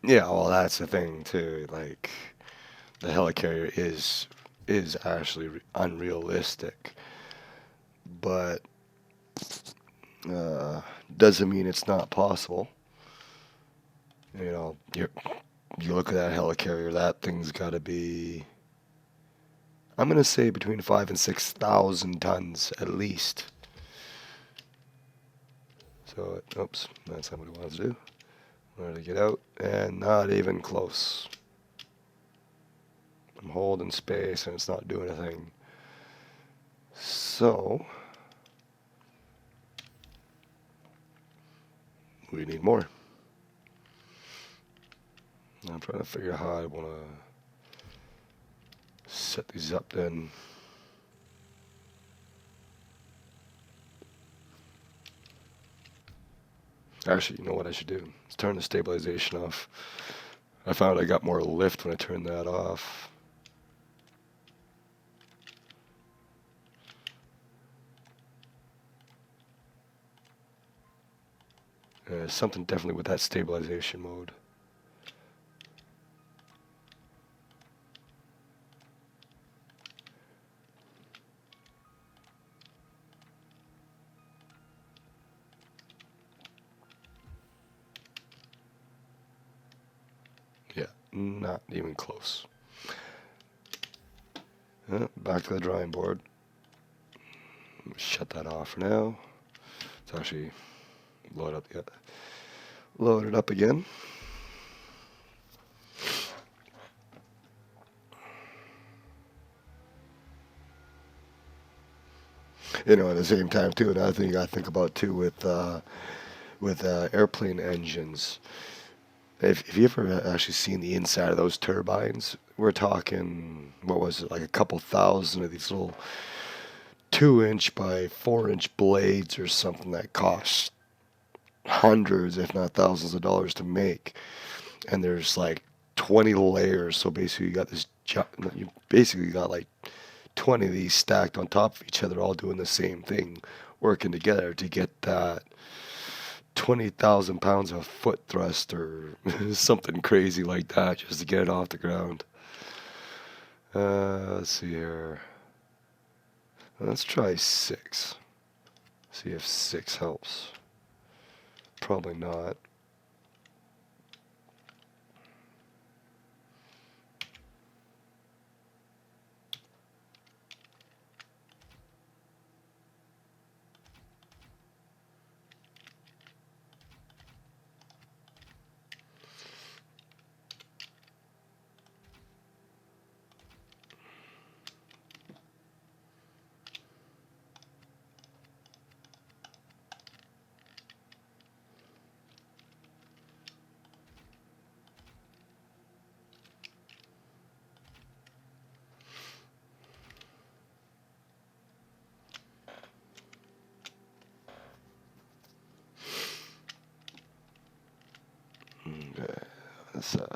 Yeah, well, that's the thing too. Like, the helicarrier is actually unrealistic, but doesn't mean it's not possible. You know, you look at that helicarrier, that thing's got to be, I'm gonna say between 5,000 and 6,000 tons at least. So, oops, that's not what it wants to do. Where to get out, and not even close. I'm holding space and it's not doing a thing. So, we need more. I'm trying to figure out how I want to set these up then. Actually, you know what I should do? Let's turn the stabilization off. I found I got more lift when I turned that off. Something definitely with that stabilization mode. Yeah, not even close. Back to the drawing board. Shut that off for now. Let's actually load it up again. You know, at the same time too, another thing you got to think about too with airplane engines. If you ever actually seen the inside of those turbines, we're talking, what was it, like a couple thousand of these little 2 inch by 4 inch blades or something that cost hundreds, if not thousands of dollars to make. And there's like 20 layers. So basically, you got this, you basically got like 20 of these stacked on top of each other, all doing the same thing, working together to get that 20,000 pounds of foot thrust or something crazy like that just to get it off the ground. Let's see here. Let's try 6. See if 6 helps. Probably not. Okay, this side.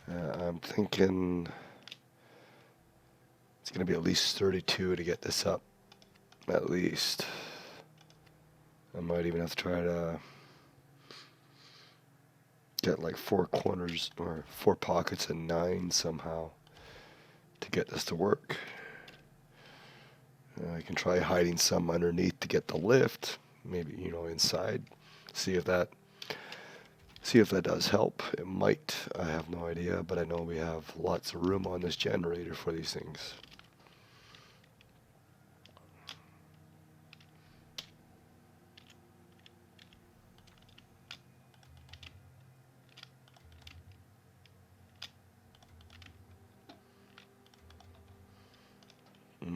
I'm thinking it's going to be at least 32 to get this up. At least. I might even have to try to get like 4 corners or 4 pockets and 9 somehow to get this to work. I can try hiding some underneath to get the lift, maybe, inside. See if that does help. It might. I have no idea, but I know we have lots of room on this generator for these things.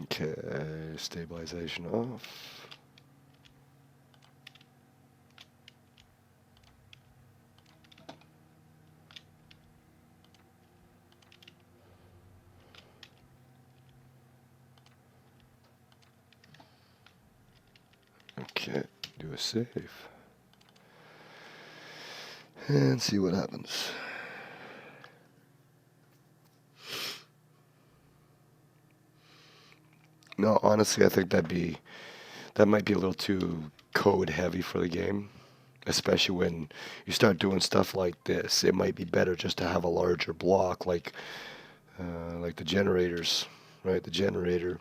Okay, stabilization off. Okay, do a save. And see what happens. No, honestly, I think that might be a little too code heavy for the game, especially when you start doing stuff like this. It might be better just to have a larger block, like the generators, right? The generator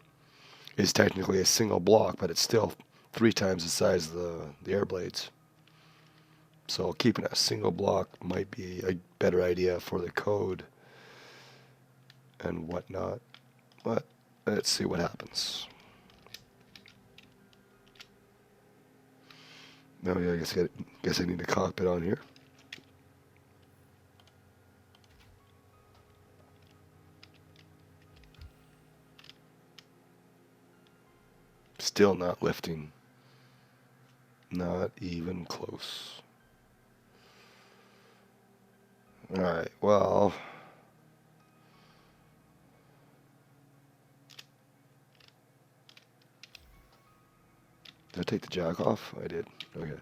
is technically a single block, but it's still 3 times the size of the air blades. So keeping a single block might be a better idea for the code and whatnot. But let's see what happens. Oh yeah, I guess I need a cockpit on here. Still not lifting. Not even close. Alright, well. Did I take the jack off? I did. Okay.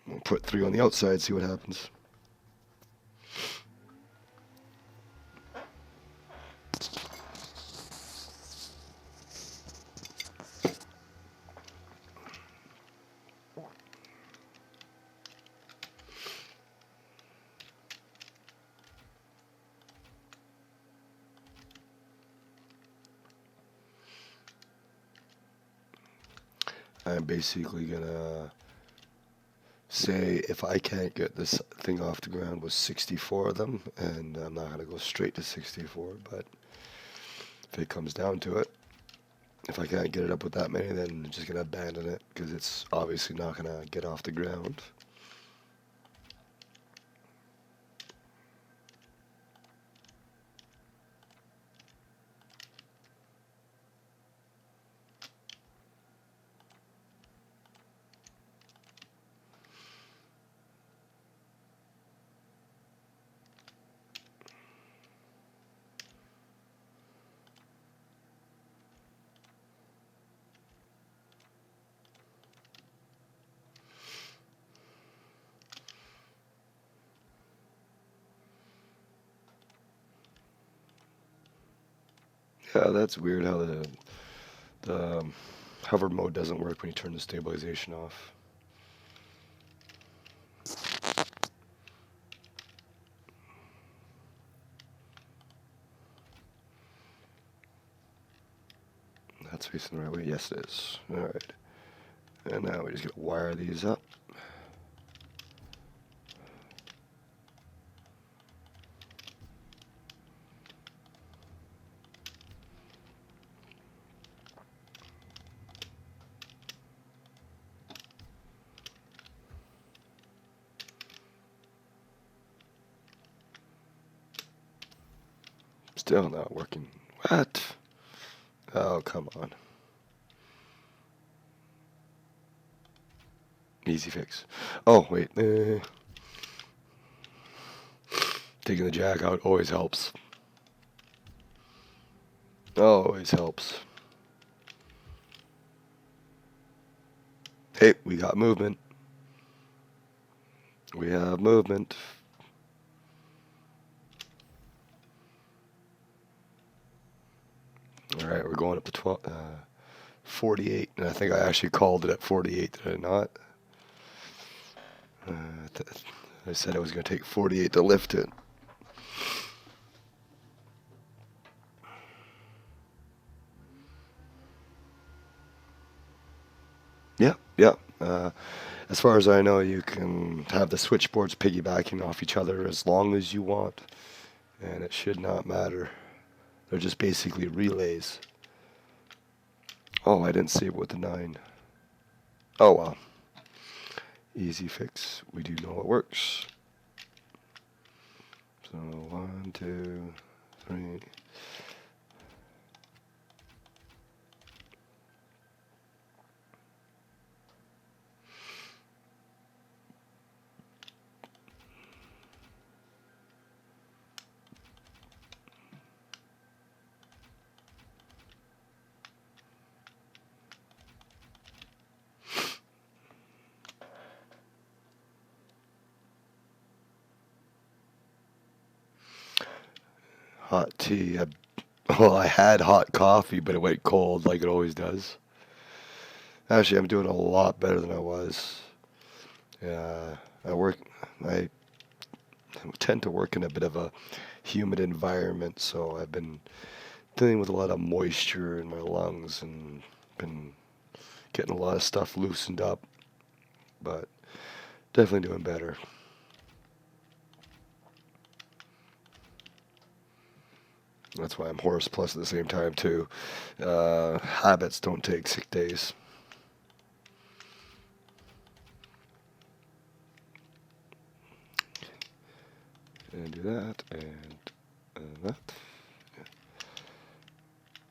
We'll put 3 on the outside, see what happens. I'm basically gonna say if I can't get this thing off the ground with 64 of them, and I'm not gonna go straight to 64, but if it comes down to it, if I can't get it up with that many, then I'm just gonna abandon it because it's obviously not gonna get off the ground. Yeah, that's weird how the hover mode doesn't work when you turn the stabilization off. That's facing the right way. Yes, it is. All right. And now we just gotta wire these up. Still not working. What? Oh, come on. Easy fix. Oh, wait. Taking the jack out always helps. Always helps. Hey, we got movement. We have movement. All right, we're going up to 48, and I think I actually called it at 48, did I not? Uh, I said it was going to take 48 to lift it. Yeah, yeah. As far as I know, you can have the switchboards piggybacking off each other as long as you want, and it should not matter. They're just basically relays. Oh, I didn't see it with the 9. Oh, well. Easy fix. We do know it works. So 1, 2, 3. Hot tea. Well, I had hot coffee, but it went cold like it always does. Actually, I'm doing a lot better than I was. Yeah, I tend to work in a bit of a humid environment, so I've been dealing with a lot of moisture in my lungs and been getting a lot of stuff loosened up, but definitely doing better. That's why I'm Horse Plus at the same time, too. Habits don't take sick days. And do that, and that.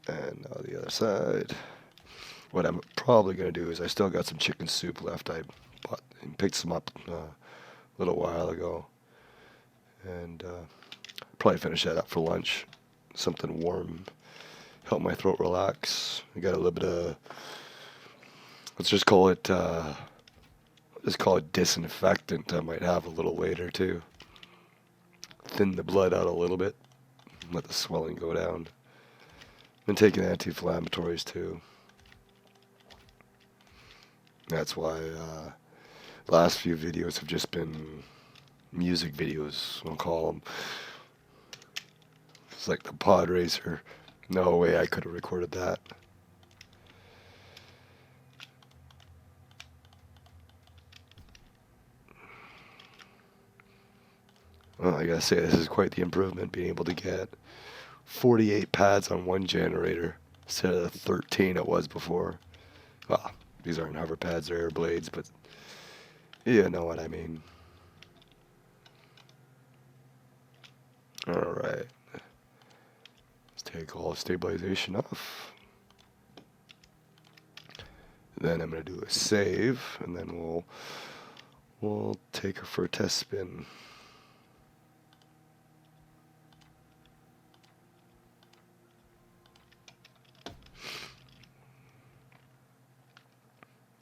And now the other side. What I'm probably going to do is I still got some chicken soup left. I bought and picked some up a little while ago. And probably finish that up for lunch. Something warm. Help my throat relax. I got a little bit of, let's just call it disinfectant. I might have a little later too. Thin the blood out a little bit. Let the swelling go down. Been taking anti-inflammatories too. That's why last few videos have just been music videos, we'll call them. It's like the pod racer. No way I could have recorded that. Well, I gotta say, this is quite the improvement, being able to get 48 pads on one generator instead of the 13 it was before. Well, these aren't hover pads, they're air blades, but you know what I mean. Alright. Let's take all stabilization off. Then I'm going to do a save, and then we'll take her for a test spin.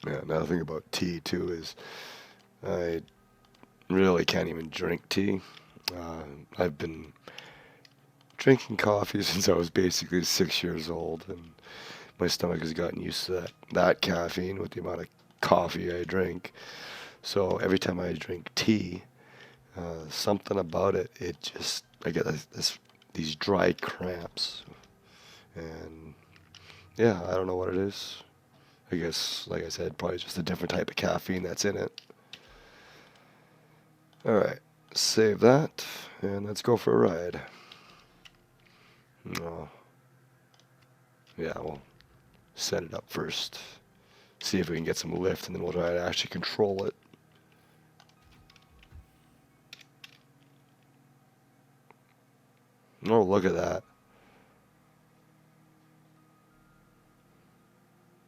Yeah, another thing about tea too is I really can't even drink tea. I've been drinking coffee since I was basically 6 years old, and my stomach has gotten used to that caffeine with the amount of coffee I drink. So every time I drink tea, something about it, I get these dry cramps, and yeah, I don't know what it is. I guess, like I said, probably just a different type of caffeine that's in it. All right, save that, and let's go for a ride. Oh, yeah, we'll set it up first. See if we can get some lift, and then we'll try to actually control it. Oh, look at that.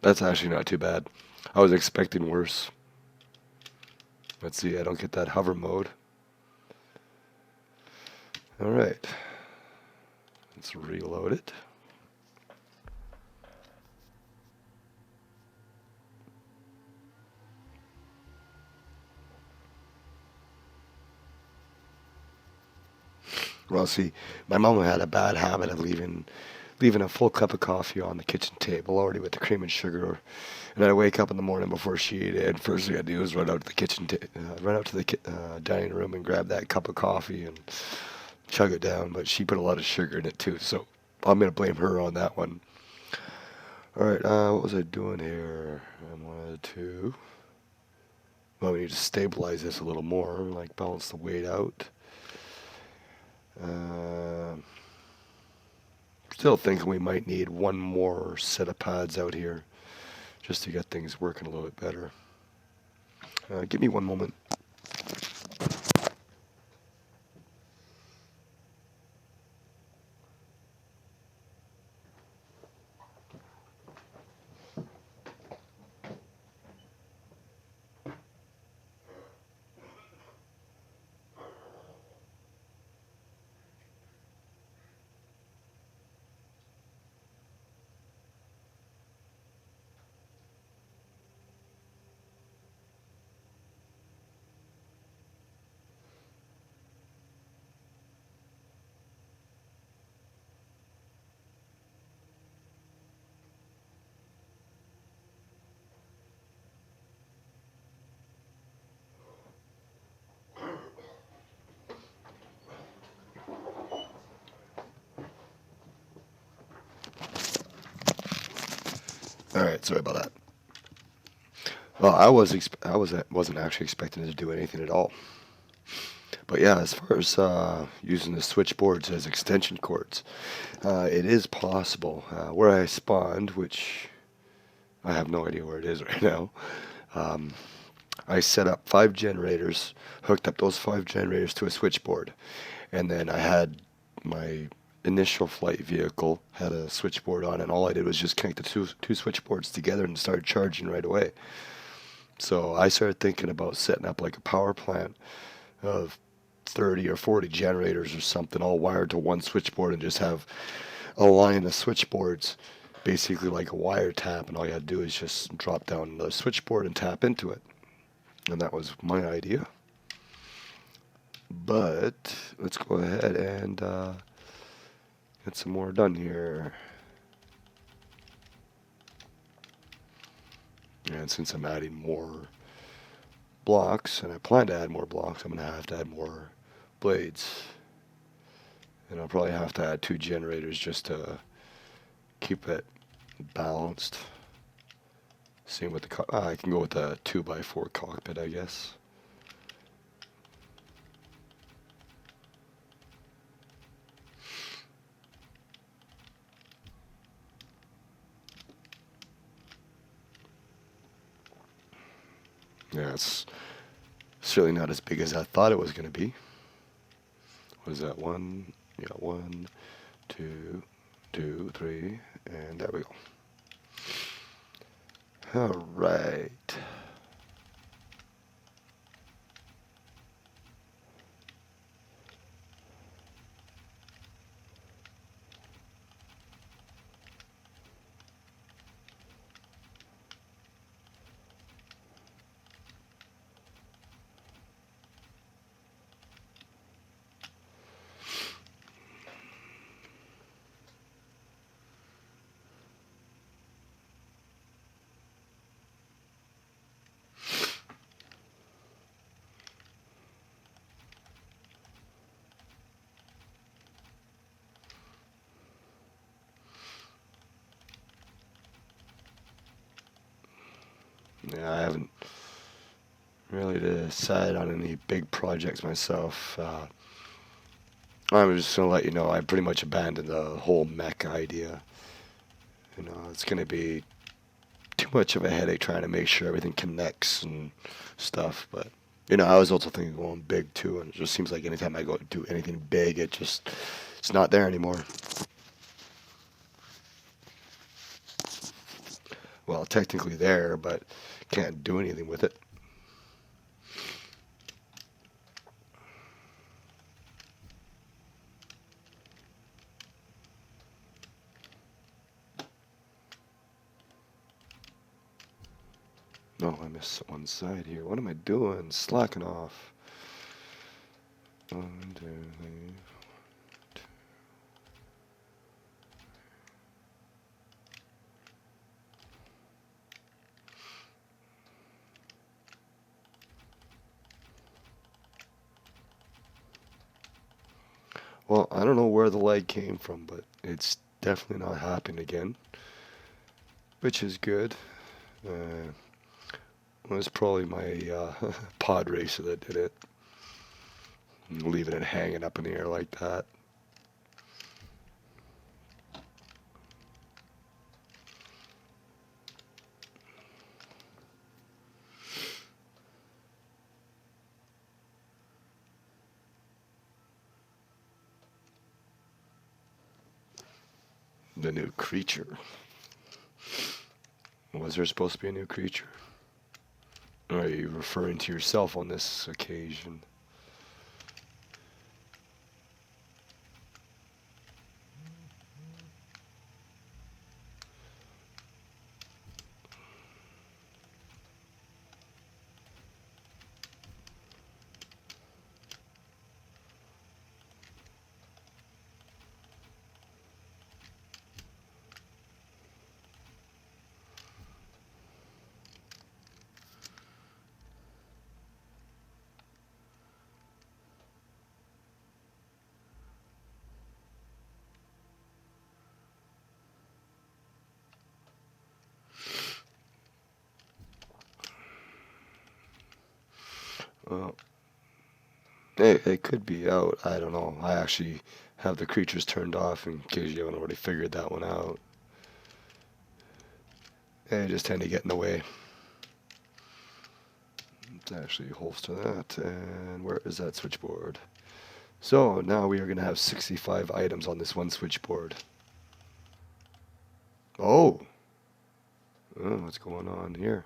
That's actually not too bad. I was expecting worse. Let's see, I don't get that hover mode. Alright. Let's reload it. Well, see, my mom had a bad habit of leaving a full cup of coffee on the kitchen table already with the cream and sugar. And I'd wake up in the morning before she ate it. First thing I'd do is run out to the dining room and grab that cup of coffee and chug it down. But she put a lot of sugar in it too, so I'm gonna blame her on that one. All right, what was I doing here? I wanted to. Well, we need to stabilize this a little more, like balance the weight out. Still thinking we might need one more set of pads out here just to get things working a little bit better. Give me one moment. All right, sorry about that. Well, wasn't actually expecting to do anything at all. But yeah, as far as using the switchboards as extension cords, it is possible. Where I spawned, which I have no idea where it is right now, I set up 5 generators, hooked up those 5 generators to a switchboard, and then I had my initial flight vehicle had a switchboard on, and all I did was just connect the two switchboards together and started charging right away. So I started thinking about setting up like a power plant of 30 or 40 generators or something all wired to one switchboard and just have a line of switchboards basically like a wire tap, and all you had to do is just drop down the switchboard and tap into it. And that was my idea. But let's go ahead and get some more done here. And since I'm adding more blocks, and I plan to add more blocks, I'm going to have to add more blades. And I'll probably have to add 2 generators just to keep it balanced. Same with the I can go with a 2x4 cockpit, I guess. Yeah, it's certainly not as big as I thought it was going to be. What is that? 1, yeah, 1, 2, 2, 3, and there we go. All right. Yeah, I haven't really decided on any big projects myself. I'm just gonna let you know I pretty much abandoned the whole mech idea. It's gonna be too much of a headache trying to make sure everything connects and stuff. But I was also thinking going big too, and it just seems like anytime I go do anything big, it's not there anymore. Well, technically there, but can't do anything with it. No, I missed one side here. What am I doing? Slacking off. One, two, three. Well, I don't know where the lag came from, but it's definitely not happening again, which is good. It was probably my pod racer that did it, leaving it hanging up in the air like that. The new creature. Was there supposed to be a new creature? Or are you referring to yourself on this occasion? Well, it could be out. I don't know. I actually have the creatures turned off in case you haven't already figured that one out. They just tend to get in the way. Let's actually holster that. And where is that switchboard? So now we are going to have 65 items on this one switchboard. Oh! Oh, what's going on here?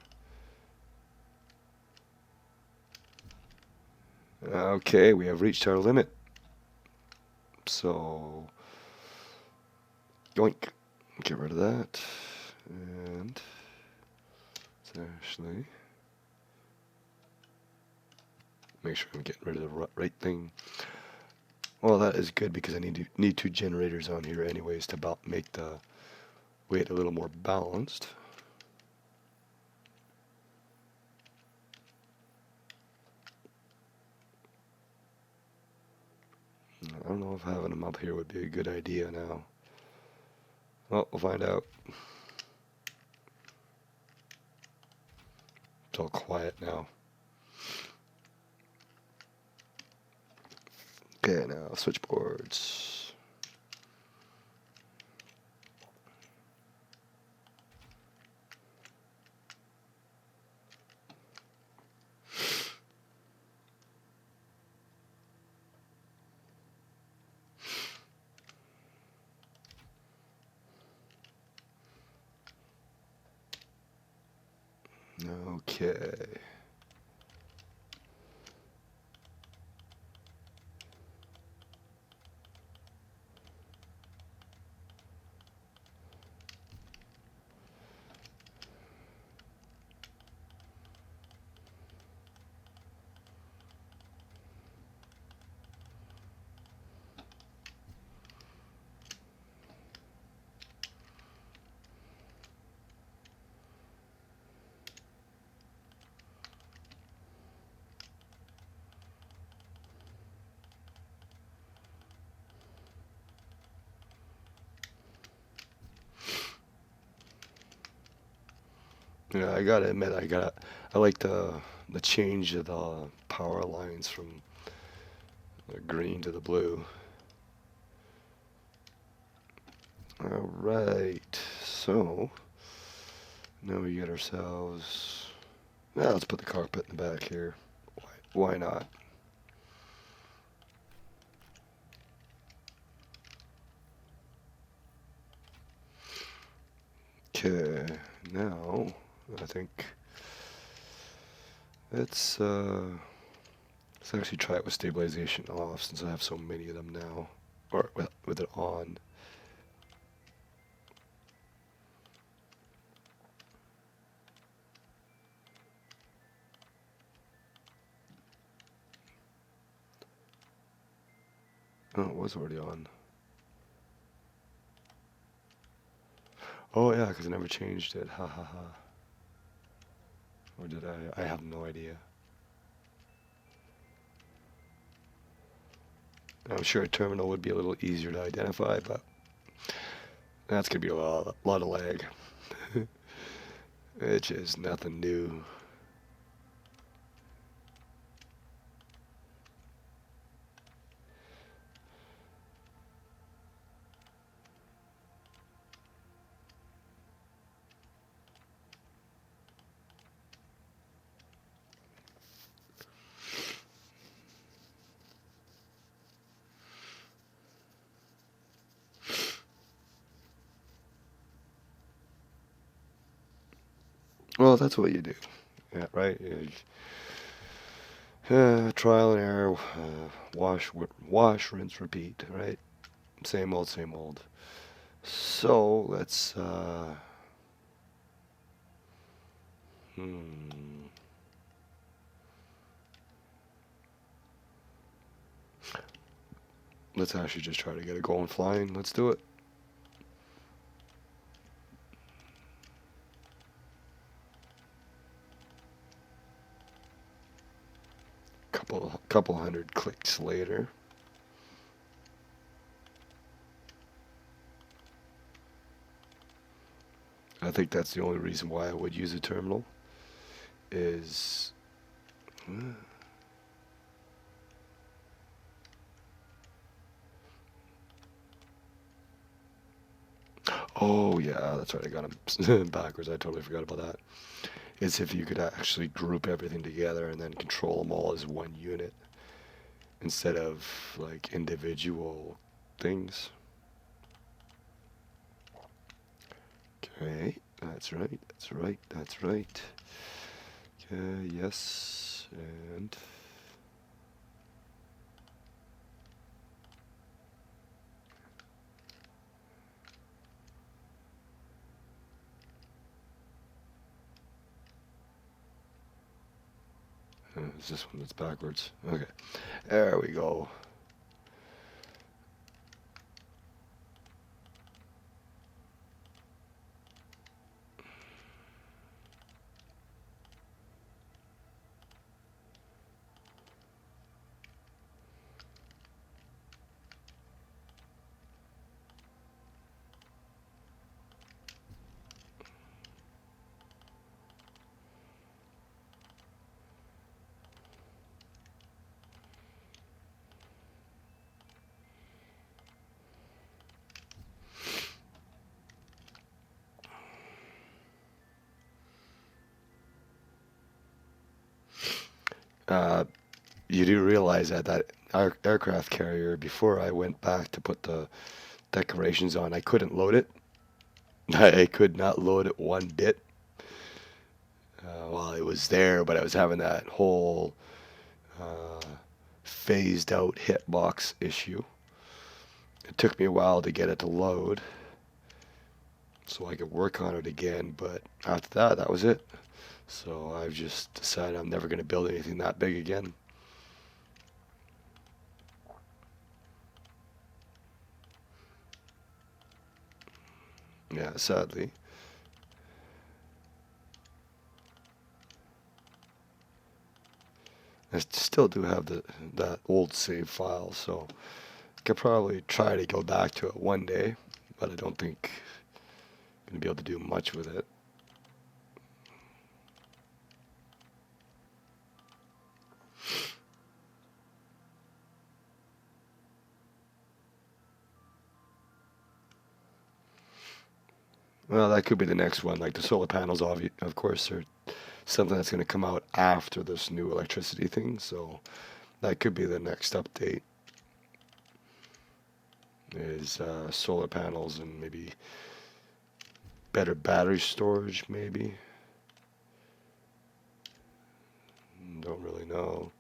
Okay, we have reached our limit. So, yoink. Get rid of that. And let's actually make sure I'm getting rid of the right thing. Well, that is good because I need two generators on here anyways to make the weight a little more balanced. I don't know if having them up here would be a good idea now. Well, we'll find out. It's all quiet now. Okay, now switchboards. Okay. Yeah, I gotta admit, I like the change of the power lines from the green to the blue. All right, so now we get ourselves. Now let's put the carpet in the back here. Why not? Okay, now I think let's uh, let's actually try it with stabilization off since I have so many of them now, or with it on. Oh, it was already on. Oh yeah, because I never changed it. Ha ha ha. Or did I? I have no idea. I'm sure a terminal would be a little easier to identify, but that's gonna be a lot of lag. Which is nothing new. Well, that's what you do. Yeah, right. Trial and error. Wash, rinse, repeat. Right. Same old, same old. So let's. Hmm. Let's actually just try to get it going flying. Let's do it. Couple hundred clicks later. I think that's the only reason why I would use a terminal is. Oh yeah, that's right. I got them backwards. I totally forgot about that. It's if you could actually group everything together and then control them all as one unit instead of like individual things. Okay, that's right. That's right. That's right. Okay, yes, and it's this one that's backwards. Okay, there we go. Uh, you do realize that aircraft carrier, before I went back to put the decorations on, I couldn't load it. I could not load it one bit while it was there, but I was having that whole uh, phased out hitbox issue. It took me a while to get it to load so I could work on it again, but after that, that was it. So I've just decided I'm never going to build anything that big again. Yeah, sadly. I still do have that old save file, so I could probably try to go back to it one day, but I don't think I'm going to be able to do much with it. Well, that could be the next one. Like the solar panels, of course, are something that's going to come out after this new electricity thing. So that could be the next update. Is solar panels and maybe better battery storage, maybe. Don't really know.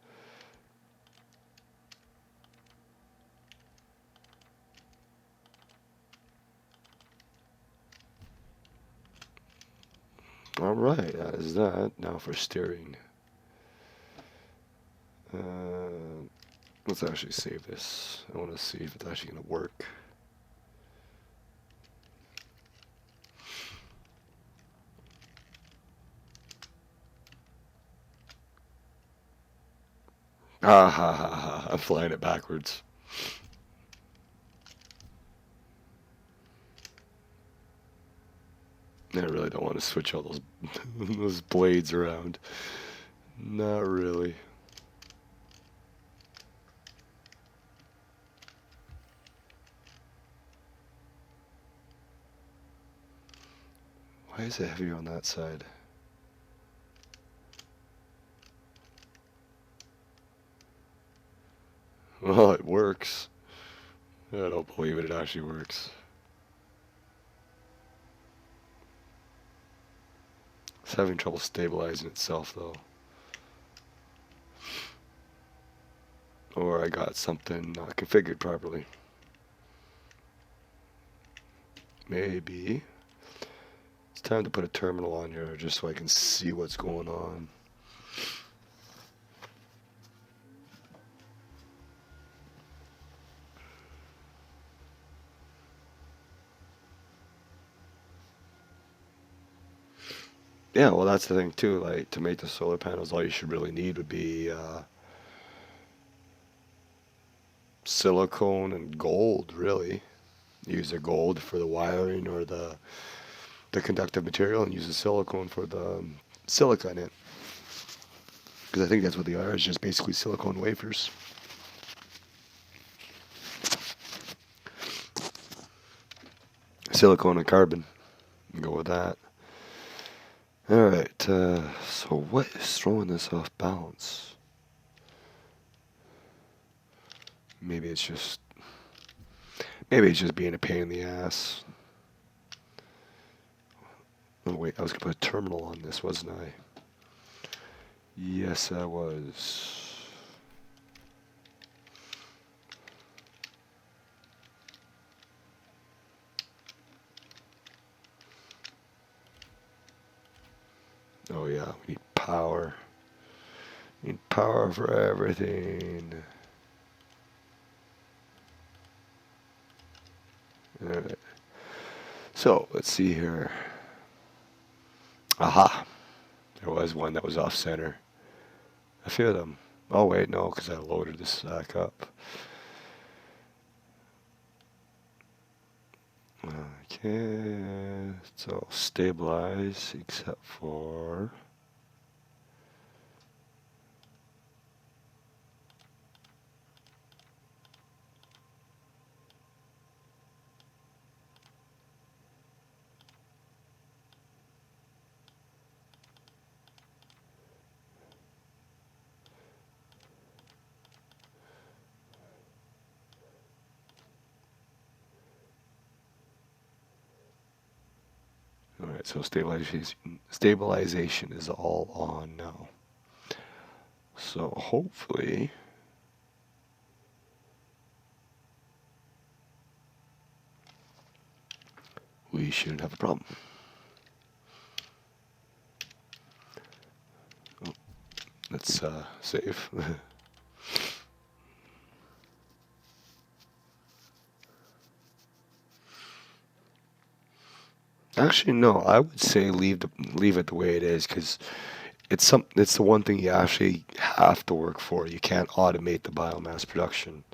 All right, that is that. Now for steering. Let's actually save this. I want to see if it's actually going to work. Ah ha ha ha! I'm flying it backwards. I really don't want to switch all those those blades around. Not really. Why is it heavier on that side? Well, it works. I don't believe it. It actually works. It's having trouble stabilizing itself, though. Or I got something not configured properly. Maybe. It's time to put a terminal on here just so I can see what's going on. Yeah, well, that's the thing too. Like to make the solar panels, all you should really need would be silicone and gold. Really, use the gold for the wiring or the conductive material, and use the silicone for the silica in it. Because I think that's what they are. Is just basically silicone wafers. Silicone and carbon. Go with that. Alright, so what is throwing this off balance? Maybe it's just being a pain in the ass. Oh wait, I was gonna put a terminal on this, wasn't I? Yes, I was. Oh yeah, we need power. We need power for everything. Alright. So, let's see here. Aha! There was one that was off center. A few of them. Oh wait, no, because I loaded this back up. Okay, so stabilize except for alright, so stabilization is all on now. So hopefully we shouldn't have a problem. Oh, let's save. Actually, no. I would say leave it the way it is because it's the one thing you actually have to work for. You can't automate the biomass production.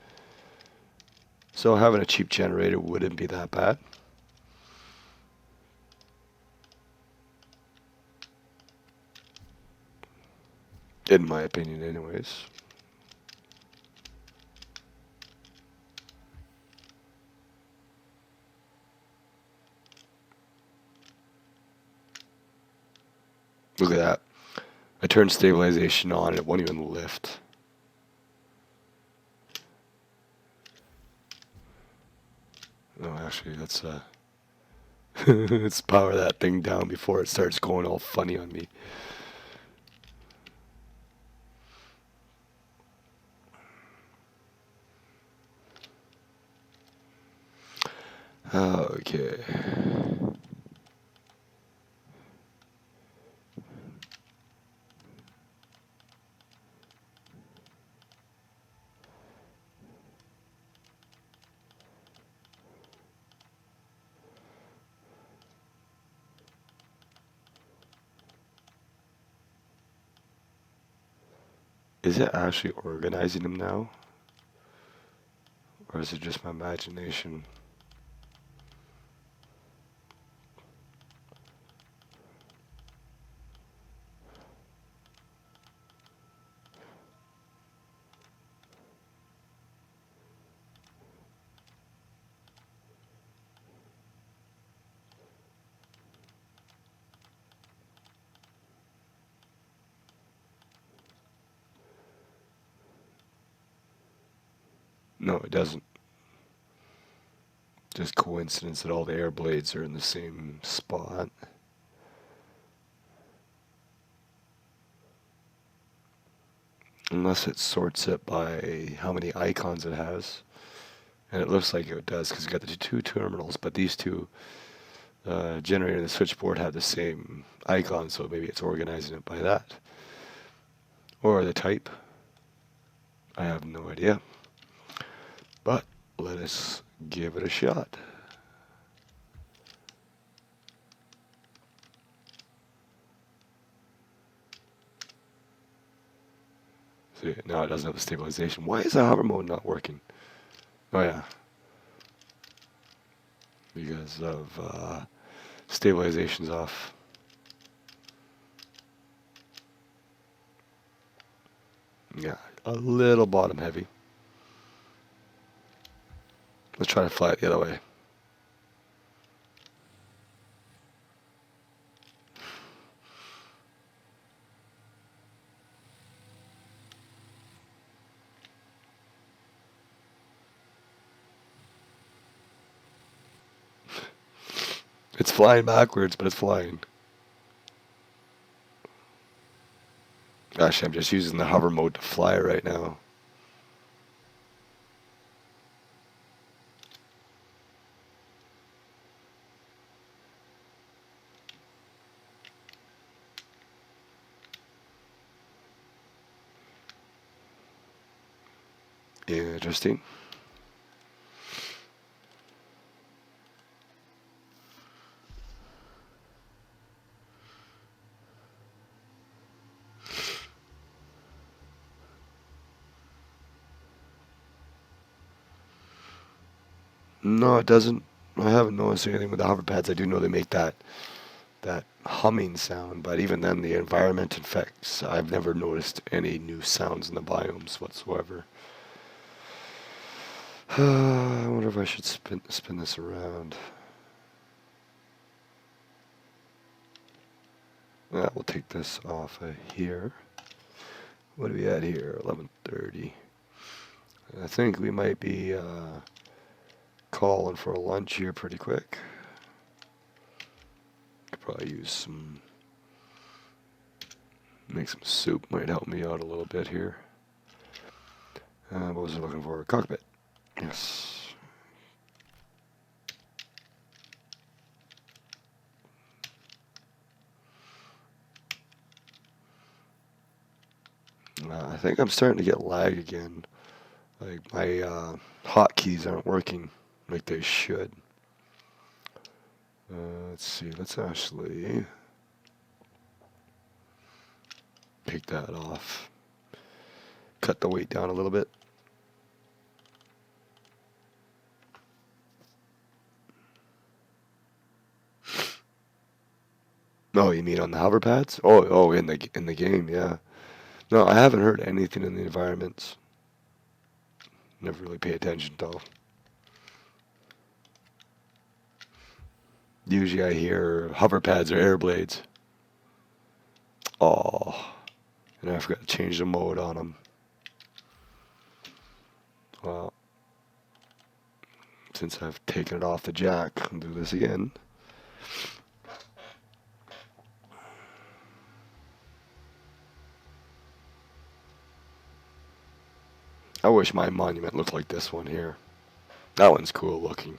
So having a cheap generator wouldn't be that bad. In my opinion, anyways. Look at that. I turned stabilization on and it won't even lift. Oh, actually, let's let's power that thing down before it starts going all funny on me. Okay. Is it actually organizing them now? Or is it just my imagination? No, it doesn't. Just coincidence that all the air blades are in the same spot. Unless it sorts it by how many icons it has. And it looks like it does because it's got the two terminals, but these two generator and the switchboard have the same icon, so maybe it's organizing it by that. Or the type. I have no idea. But let us give it a shot. See, now it doesn't have the stabilization. Why is the hover mode not working? Oh yeah. Because of stabilization's off. Yeah, a little bottom heavy. Let's try to fly it the other way. It's flying backwards, but it's flying. Actually, I'm just using the hover mode to fly right now. Interesting. No, it doesn't. I haven't noticed anything with the hover pads. I do know they make that humming sound, but even then, the environment effects, I've never noticed any new sounds in the biomes whatsoever. I wonder if I should spin this around. We'll take this off of here. What are we at here? 11:30. I think we might be calling for a lunch here pretty quick. Could probably make some soup. Might help me out a little bit here. What was I looking for? A cockpit. Yes. I think I'm starting to get lag again. Like my hotkeys aren't working like they should. Let's see. Let's actually take that off. Cut the weight down a little bit. Oh, you mean on the hover pads? Oh, in the game, yeah. No, I haven't heard anything in the environments. Never really pay attention though. Usually I hear hover pads or air blades. Oh, and I forgot to change the mode on them. Well, since I've taken it off the jack, I'll do this again. I wish my monument looked like this one here. That one's cool looking.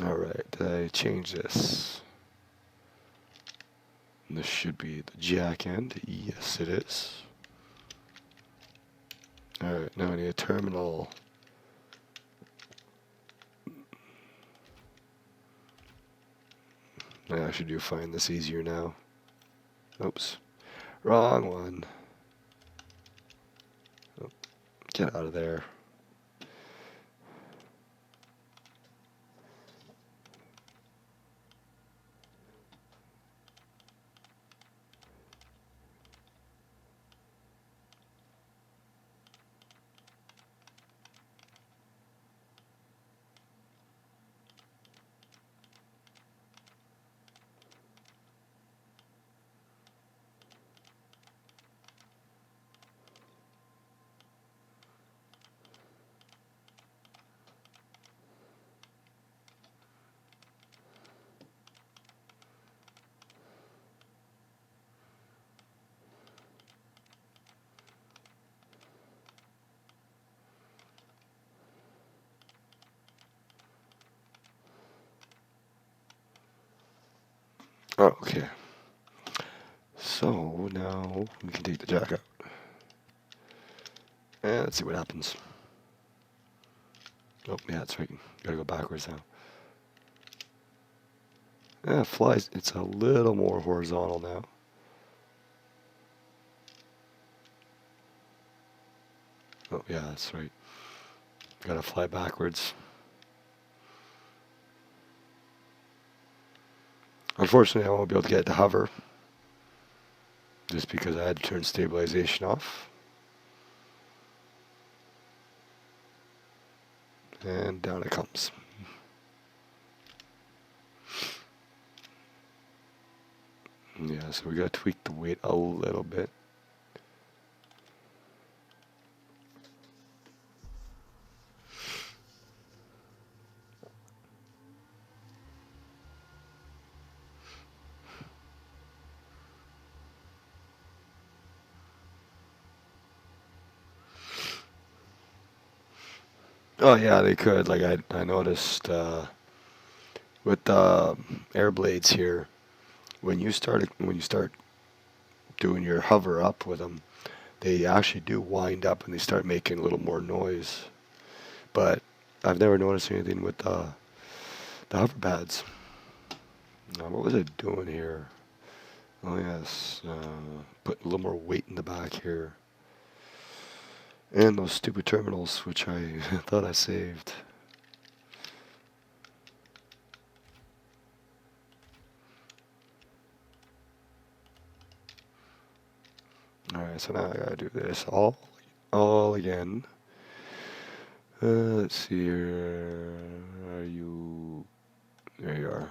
Alright, did I change this? And this should be the jack end. Yes, it is. Alright, now I need a terminal. I actually do find this easier now. Oops. Wrong one. Oh, get out of there. Oh, okay. So now we can take the jack out. And let's see what happens. Oh, yeah, that's right. Gotta go backwards now. Yeah, it flies. It's a little more horizontal now. Oh, yeah, that's right. Gotta fly backwards. Unfortunately, I won't be able to get it to hover. Just because I had to turn stabilization off. And down it comes. Yeah, so we gotta tweak the weight a little bit. Oh yeah, they could. Like I noticed with the air blades here, when you start doing your hover up with them, they actually do wind up and they start making a little more noise. But I've never noticed anything with the hover pads. What was I doing here? Oh yes, put a little more weight in the back here. And those stupid terminals, which I thought I saved. Alright, so now I gotta do this all again. Let's see here. Are you... There you are.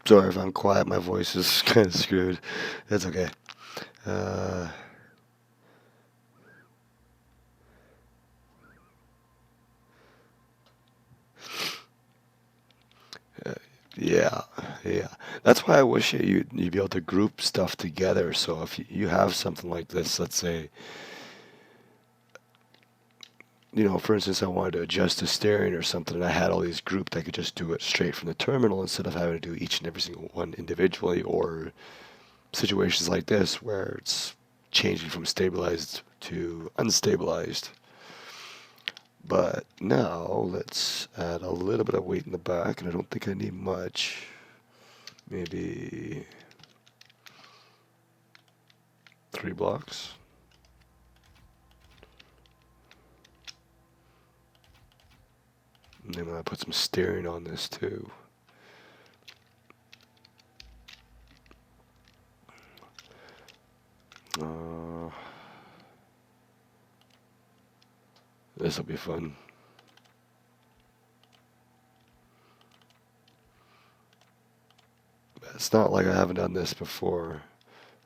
Sorry if I'm quiet, my voice is kind of screwed. That's okay. Uh, Yeah, yeah. That's why I wish you'd be able to group stuff together. So if you have something like this, let's say, for instance, I wanted to adjust the steering or something, and I had all these grouped, I could just do it straight from the terminal instead of having to do each and every single one individually, or situations like this where it's changing from stabilized to unstabilized. But now let's add a little bit of weight in the back, and I don't think I need much. Maybe 3 blocks. And then I'm gonna put some steering on this too. This will be fun. It's not like I haven't done this before.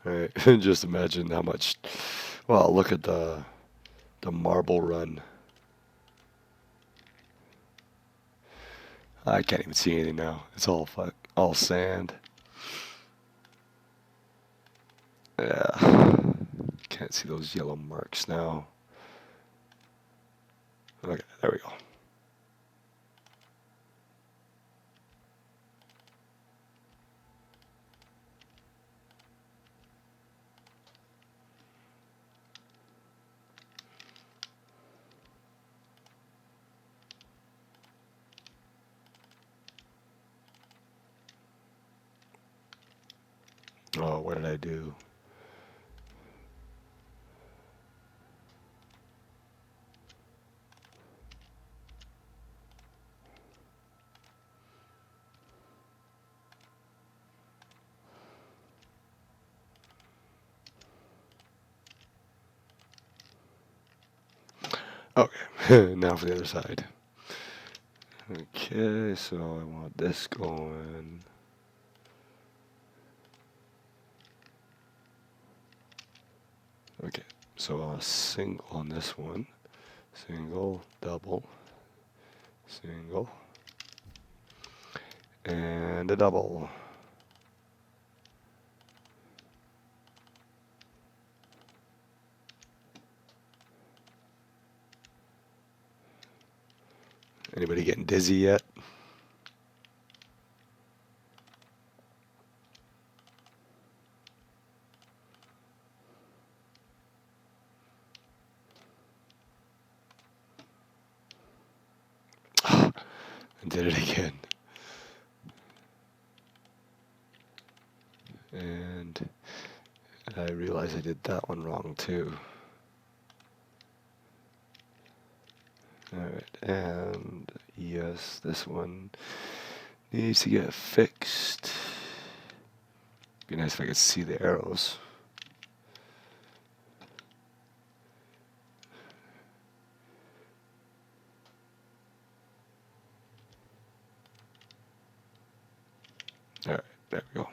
Right? Just imagine how much. Well, look at the marble run. I can't even see anything now. It's all sand. Yeah. Can't see those yellow marks now. Okay, there we go. Oh, what did I do? Okay, now for the other side. Okay, so I want this going. Okay, so I'll single on this one. Single, double, single, and a double. Anybody getting dizzy yet? I did it again. And I realized I did that one wrong too. Alright, and yes, this one needs to get fixed. Be nice if I could see the arrows. Alright, there we go.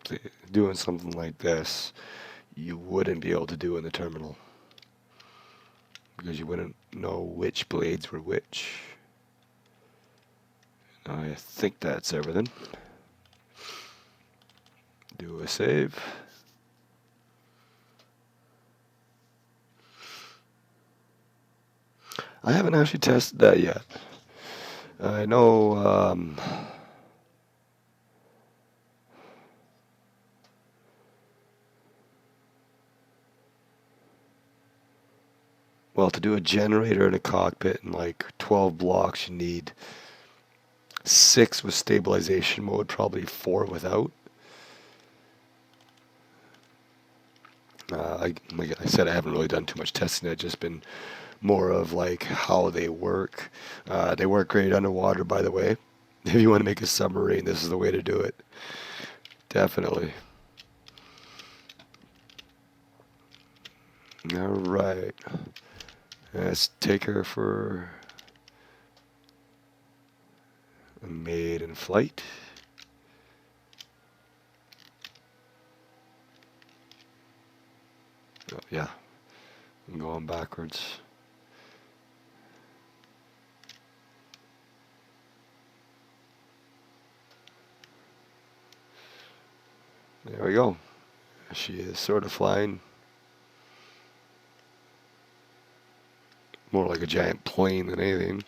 See, doing something like this, you wouldn't be able to do in the terminal, because you wouldn't know which blades were which. I think that's everything. Do a save. I haven't actually tested that yet. I know well, to do a generator in a cockpit in like 12 blocks, you need 6 with stabilization mode, probably 4 without. Like I said, I haven't really done too much testing. I've just been more of like how they work. They work great underwater, by the way. If you want to make a submarine, this is the way to do it. Definitely. All right. Let's take her for a maiden flight. Yeah, I'm going backwards. There we go. She is sort of flying. More like a giant plane than anything.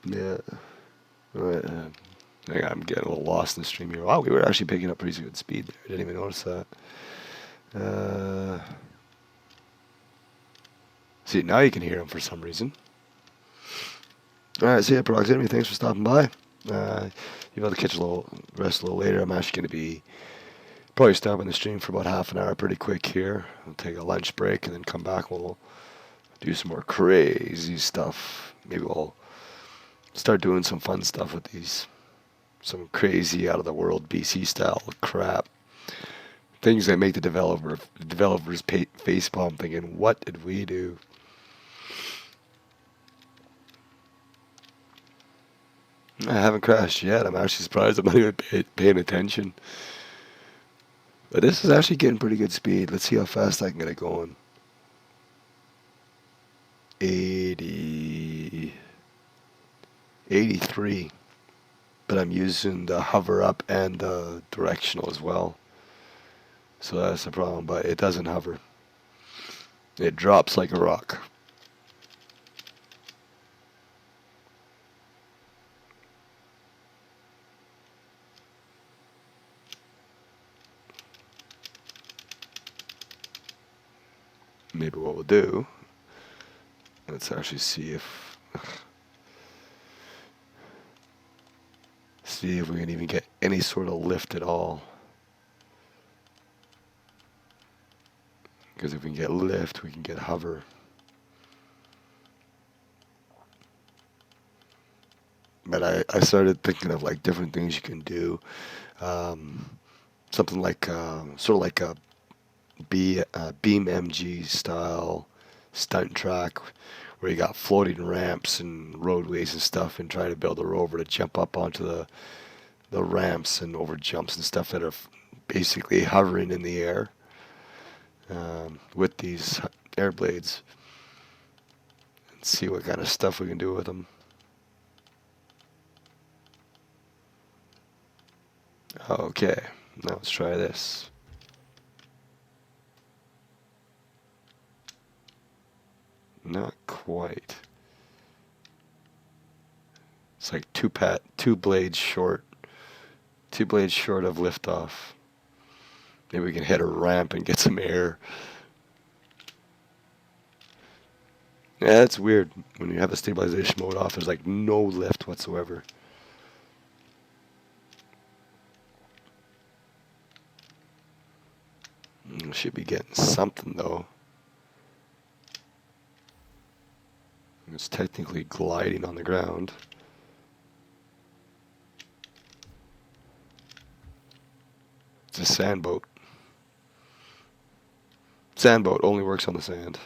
Yeah. Right, I'm getting a little lost in the stream here. Wow, we were actually picking up pretty good speed there. I didn't even notice that. See, now you can hear him for some reason. Alright, see ya, Proximity. Thanks for stopping by. You'll be able to catch a little rest a little later. I'm actually going to be probably stopping the stream for about half an hour pretty quick here. I'll take a lunch break and then come back. We'll do some more crazy stuff. Maybe we'll start doing some fun stuff with these. Some crazy out of the world BC style crap. Things that make the developers facepalm thinking, what did we do? I haven't crashed yet. I'm actually surprised I'm not even paying attention. But this is actually getting pretty good speed. Let's see how fast I can get it going. 80, 83. But I'm using the hover up and the directional as well. So that's the problem, but it doesn't hover. It drops like a rock. Maybe what we'll do, let's actually see if we can even get any sort of lift at all. Because if we can get lift, we can get hover. But I started thinking of like different things you can do. Something like sort of like a Beam MG style stunt track where you got floating ramps and roadways and stuff, and try to build a rover to jump up onto the ramps and over jumps and stuff that are basically hovering in the air with these air blades, and see what kind of stuff we can do with them. Okay, now let's try this. Not quite. It's like two blades short. 2 blades short of liftoff. Maybe we can hit a ramp and get some air. Yeah, it's weird. When you have the stabilization mode off, there's like no lift whatsoever. We should be getting something though. It's technically gliding on the ground. It's a sand boat. Sand boat only works on the sand.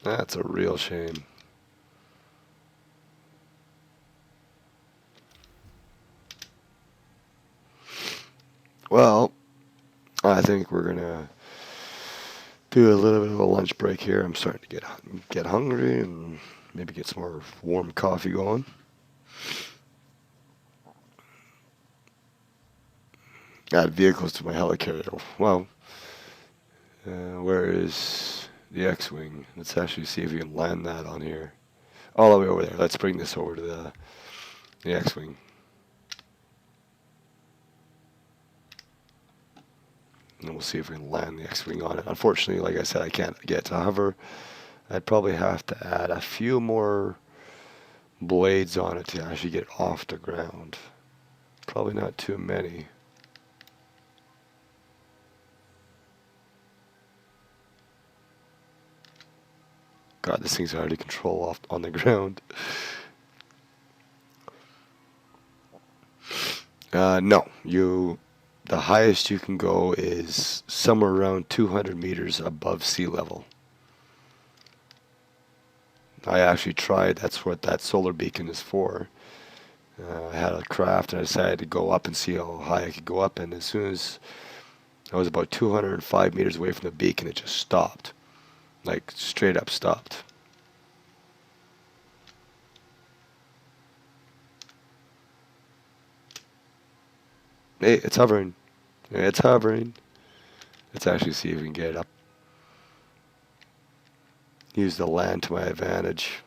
That's a real shame. Well, I think we're gonna do a little bit of a lunch break here. I'm starting to get hungry and maybe get some more warm coffee going. Add vehicles to my heli-carrier. Well, where is the X-Wing? Let's actually see if we can land that on here. All the way over there. Let's bring this over to the X-Wing. And we'll see if we can land the X-Wing on it. Unfortunately, like I said, I can't get to hover. I'd probably have to add a few more blades on it to actually get off the ground. Probably not too many. God, this thing's hard to control off on the ground. No, the highest you can go is somewhere around 200 meters above sea level. I actually tried. That's what that solar beacon is for. I had a craft and I decided to go up and see how high I could go up. And as soon as I was about 205 meters away from the beacon, it just stopped. Like straight up stopped. Hey, it's hovering. It's hovering. Let's actually see if we can get it up. Use the land to my advantage.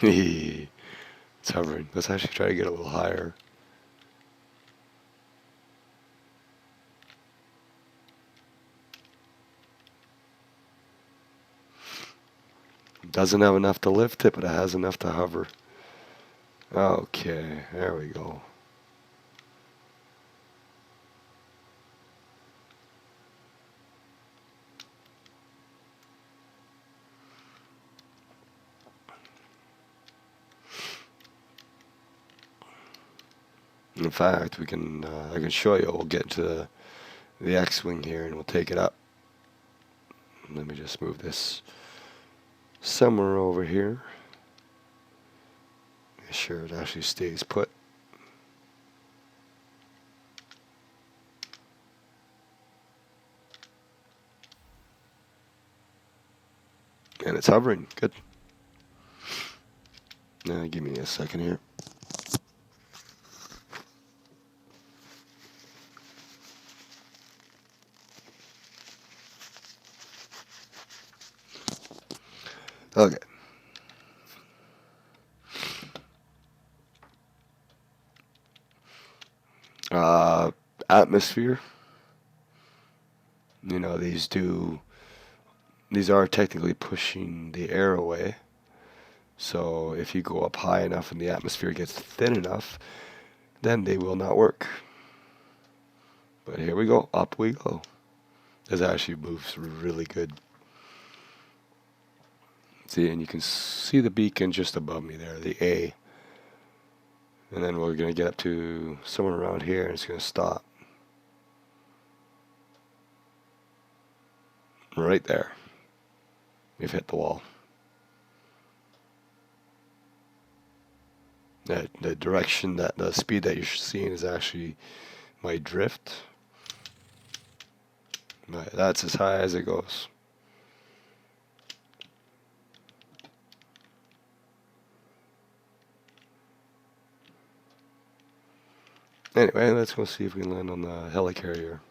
It's hovering. Let's actually try to get a little higher. Doesn't have enough to lift it, but it has enough to hover. Okay, there we go. In fact, we can. I can show you. We'll get to the X-wing here, and we'll take it up. Let me just move this somewhere over here. Make sure it actually stays put. And it's hovering. Good. Now, give me a second here. Okay. Atmosphere. You know, these are technically pushing the air away. So if you go up high enough and the atmosphere gets thin enough, then they will not work. But here we go. Up we go. This actually moves really good. See, and you can see the beacon just above me there, the A. And then we're going to get up to somewhere around here and it's going to stop. Right there. We've hit the wall. The direction, that the speed that you're seeing is actually my drift. That's as high as it goes. Anyway, let's go see if we can land on the heli-carrier.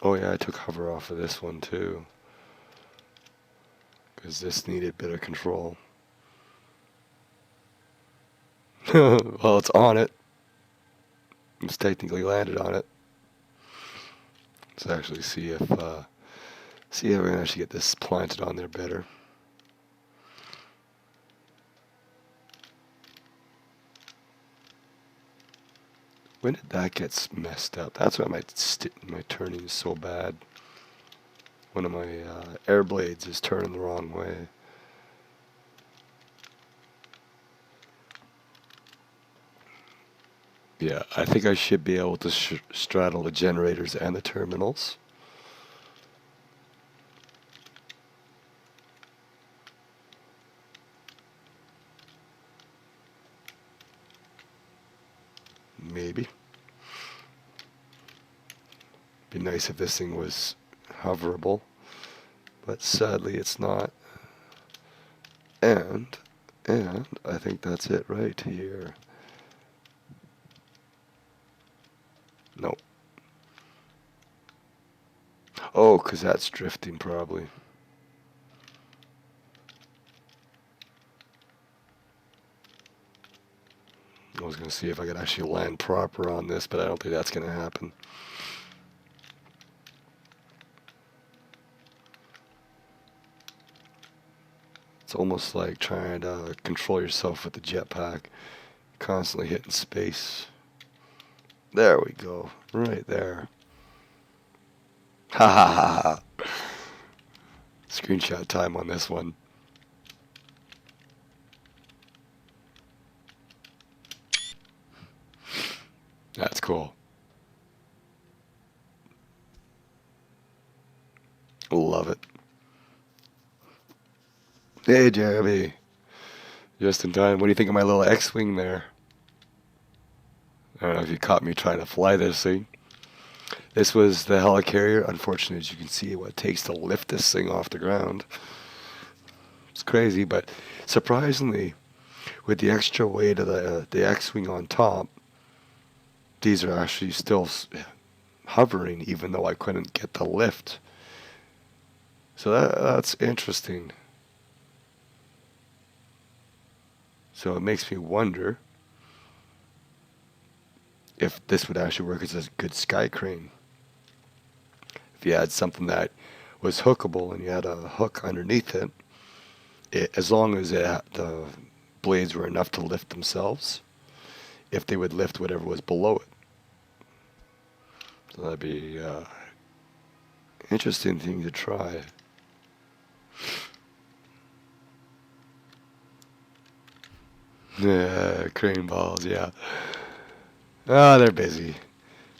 Oh yeah, I took hover off of this one too, because this needed a bit of control. Well, it's on it. It's technically landed on it. Let's actually see if we can actually get this planted on there better. When did that get messed up? That's why my turning is so bad. One of my air blades is turning the wrong way. Yeah, I think I should be able to straddle the generators and the terminals. Maybe. Be nice if this thing was hoverable, but sadly it's not. And I think that's it right here. Nope. Oh, because that's drifting probably. I was going to see if I could actually land proper on this, but I don't think that's going to happen. It's almost like trying to control yourself with the jetpack, constantly hitting space. There we go, right there. Ha ha ha ha. Screenshot time on this one. That's cool. Love it. Hey, Jeremy. Just in time. What do you think of my little X-Wing there? I don't know if you caught me trying to fly this thing. This was the Heli-carrier. Unfortunately, as you can see, what it takes to lift this thing off the ground. It's crazy, but surprisingly, with the extra weight of the X-Wing on top, these are actually still hovering, even though I couldn't get the lift. So that's interesting. So it makes me wonder if this would actually work as a good sky crane. If you had something that was hookable and you had a hook underneath it, as long as the blades were enough to lift themselves, if they would lift whatever was below it. So that'd be interesting thing to try. Yeah, crane balls, yeah. Ah, they're busy.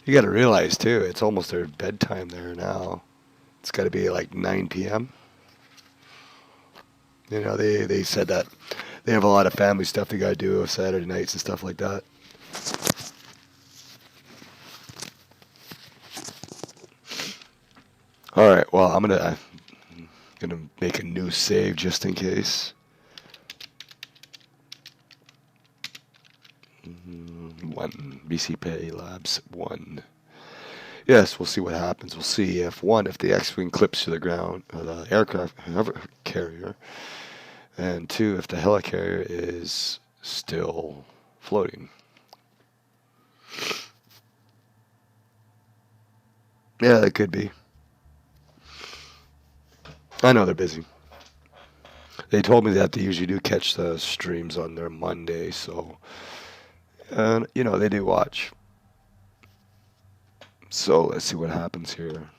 You got to realize too, it's almost their bedtime there now. It's got to be like 9 p.m. You know, they said that they have a lot of family stuff they got to do of Saturday nights and stuff like that. All right, well, I'm gonna make a new save just in case. One BCP Labs 1. Yes, we'll see what happens. We'll see if the X-wing clips to the ground, or the aircraft carrier, and 2, if the helicarrier is still floating. Yeah, it could be. I know they're busy. They told me that they usually do catch the streams on their Monday, so you know, they do watch. So let's see what happens here.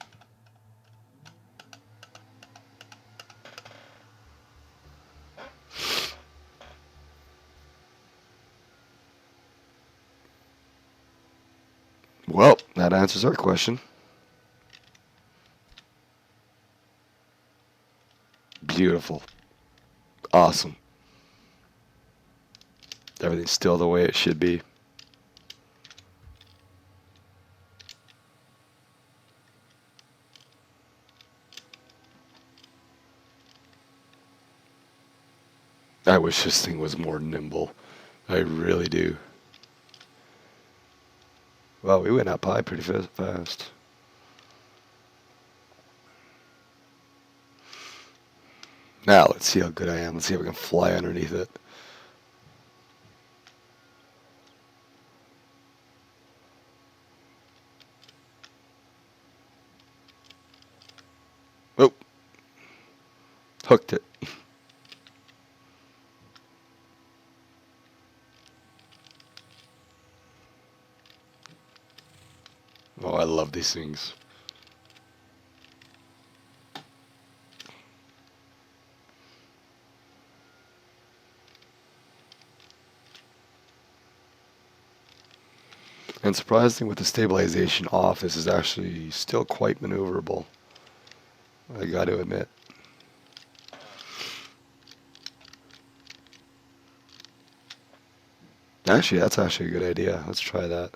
Well, that answers our question. Beautiful. Awesome. Everything's still the way it should be. I wish this thing was more nimble. I really do. Well, we went up high pretty fast. Now, let's see how good I am. Let's see if we can fly underneath it. Oh. Hooked it. Oh, I love these things. And surprisingly, with the stabilization off, this is actually still quite maneuverable. I got to admit. Actually, that's actually a good idea. Let's try that.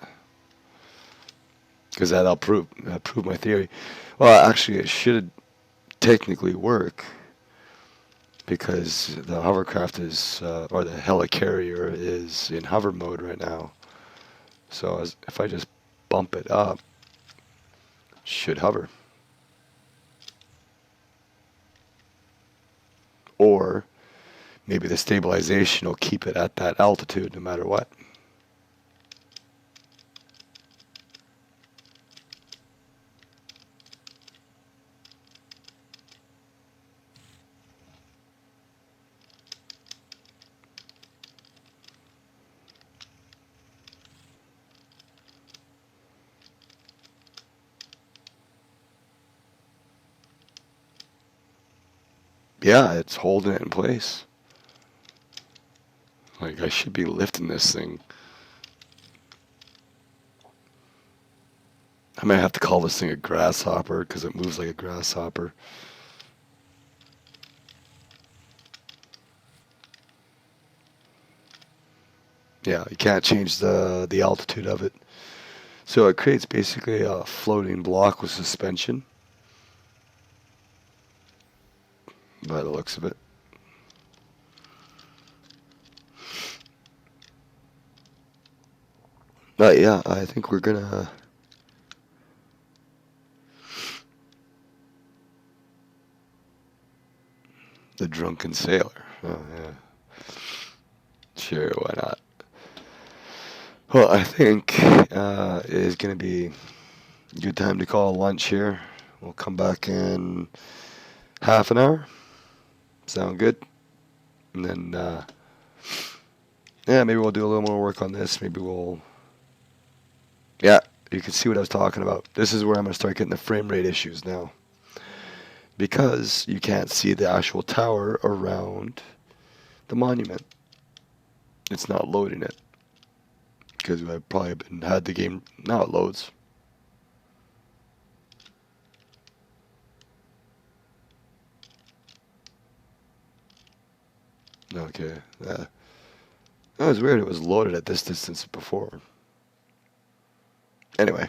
Because that'll prove my theory. Well, actually, it should technically work. Because the hovercraft is, or the helicarrier is in hover mode right now. So if I just bump it up, it should hover. or maybe the stabilization will keep it at that altitude no matter what. Yeah, it's holding it in place. Like, I should be lifting this thing. I might have to call this thing a grasshopper because it moves like a grasshopper. Yeah, you can't change the altitude of it. So it creates basically a floating block with suspension, by the looks of it. But yeah, I think we're gonna... The drunken sailor. Oh, yeah. Sure, why not? Well, I think it is going to be a good time to call lunch here. We'll come back in half an hour. Sound good? And then, yeah, maybe we'll do a little more work on this. Maybe we'll... Yeah, you can see what I was talking about. This is where I'm going to start getting the frame rate issues now. Because you can't see the actual tower around the monument. It's not loading it. Because I've probably had the game... Now it loads. Okay. That was weird. It was loaded at this distance before. Anyway.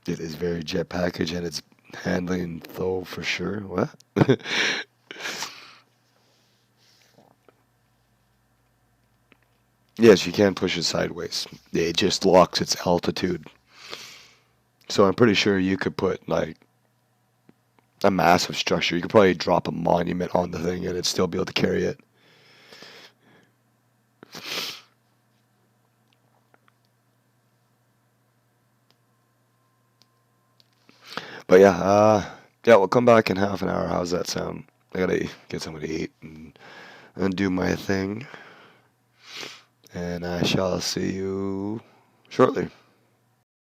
It is very jet package and it's handling though for sure. What? Yes, you can push it sideways. It just locks its altitude. So I'm pretty sure you could put like a massive structure. You could probably drop a monument on the thing and it'd still be able to carry it. But yeah, we'll come back in half an hour. How's that sound? I gotta get something to eat and do my thing. And I shall see you shortly.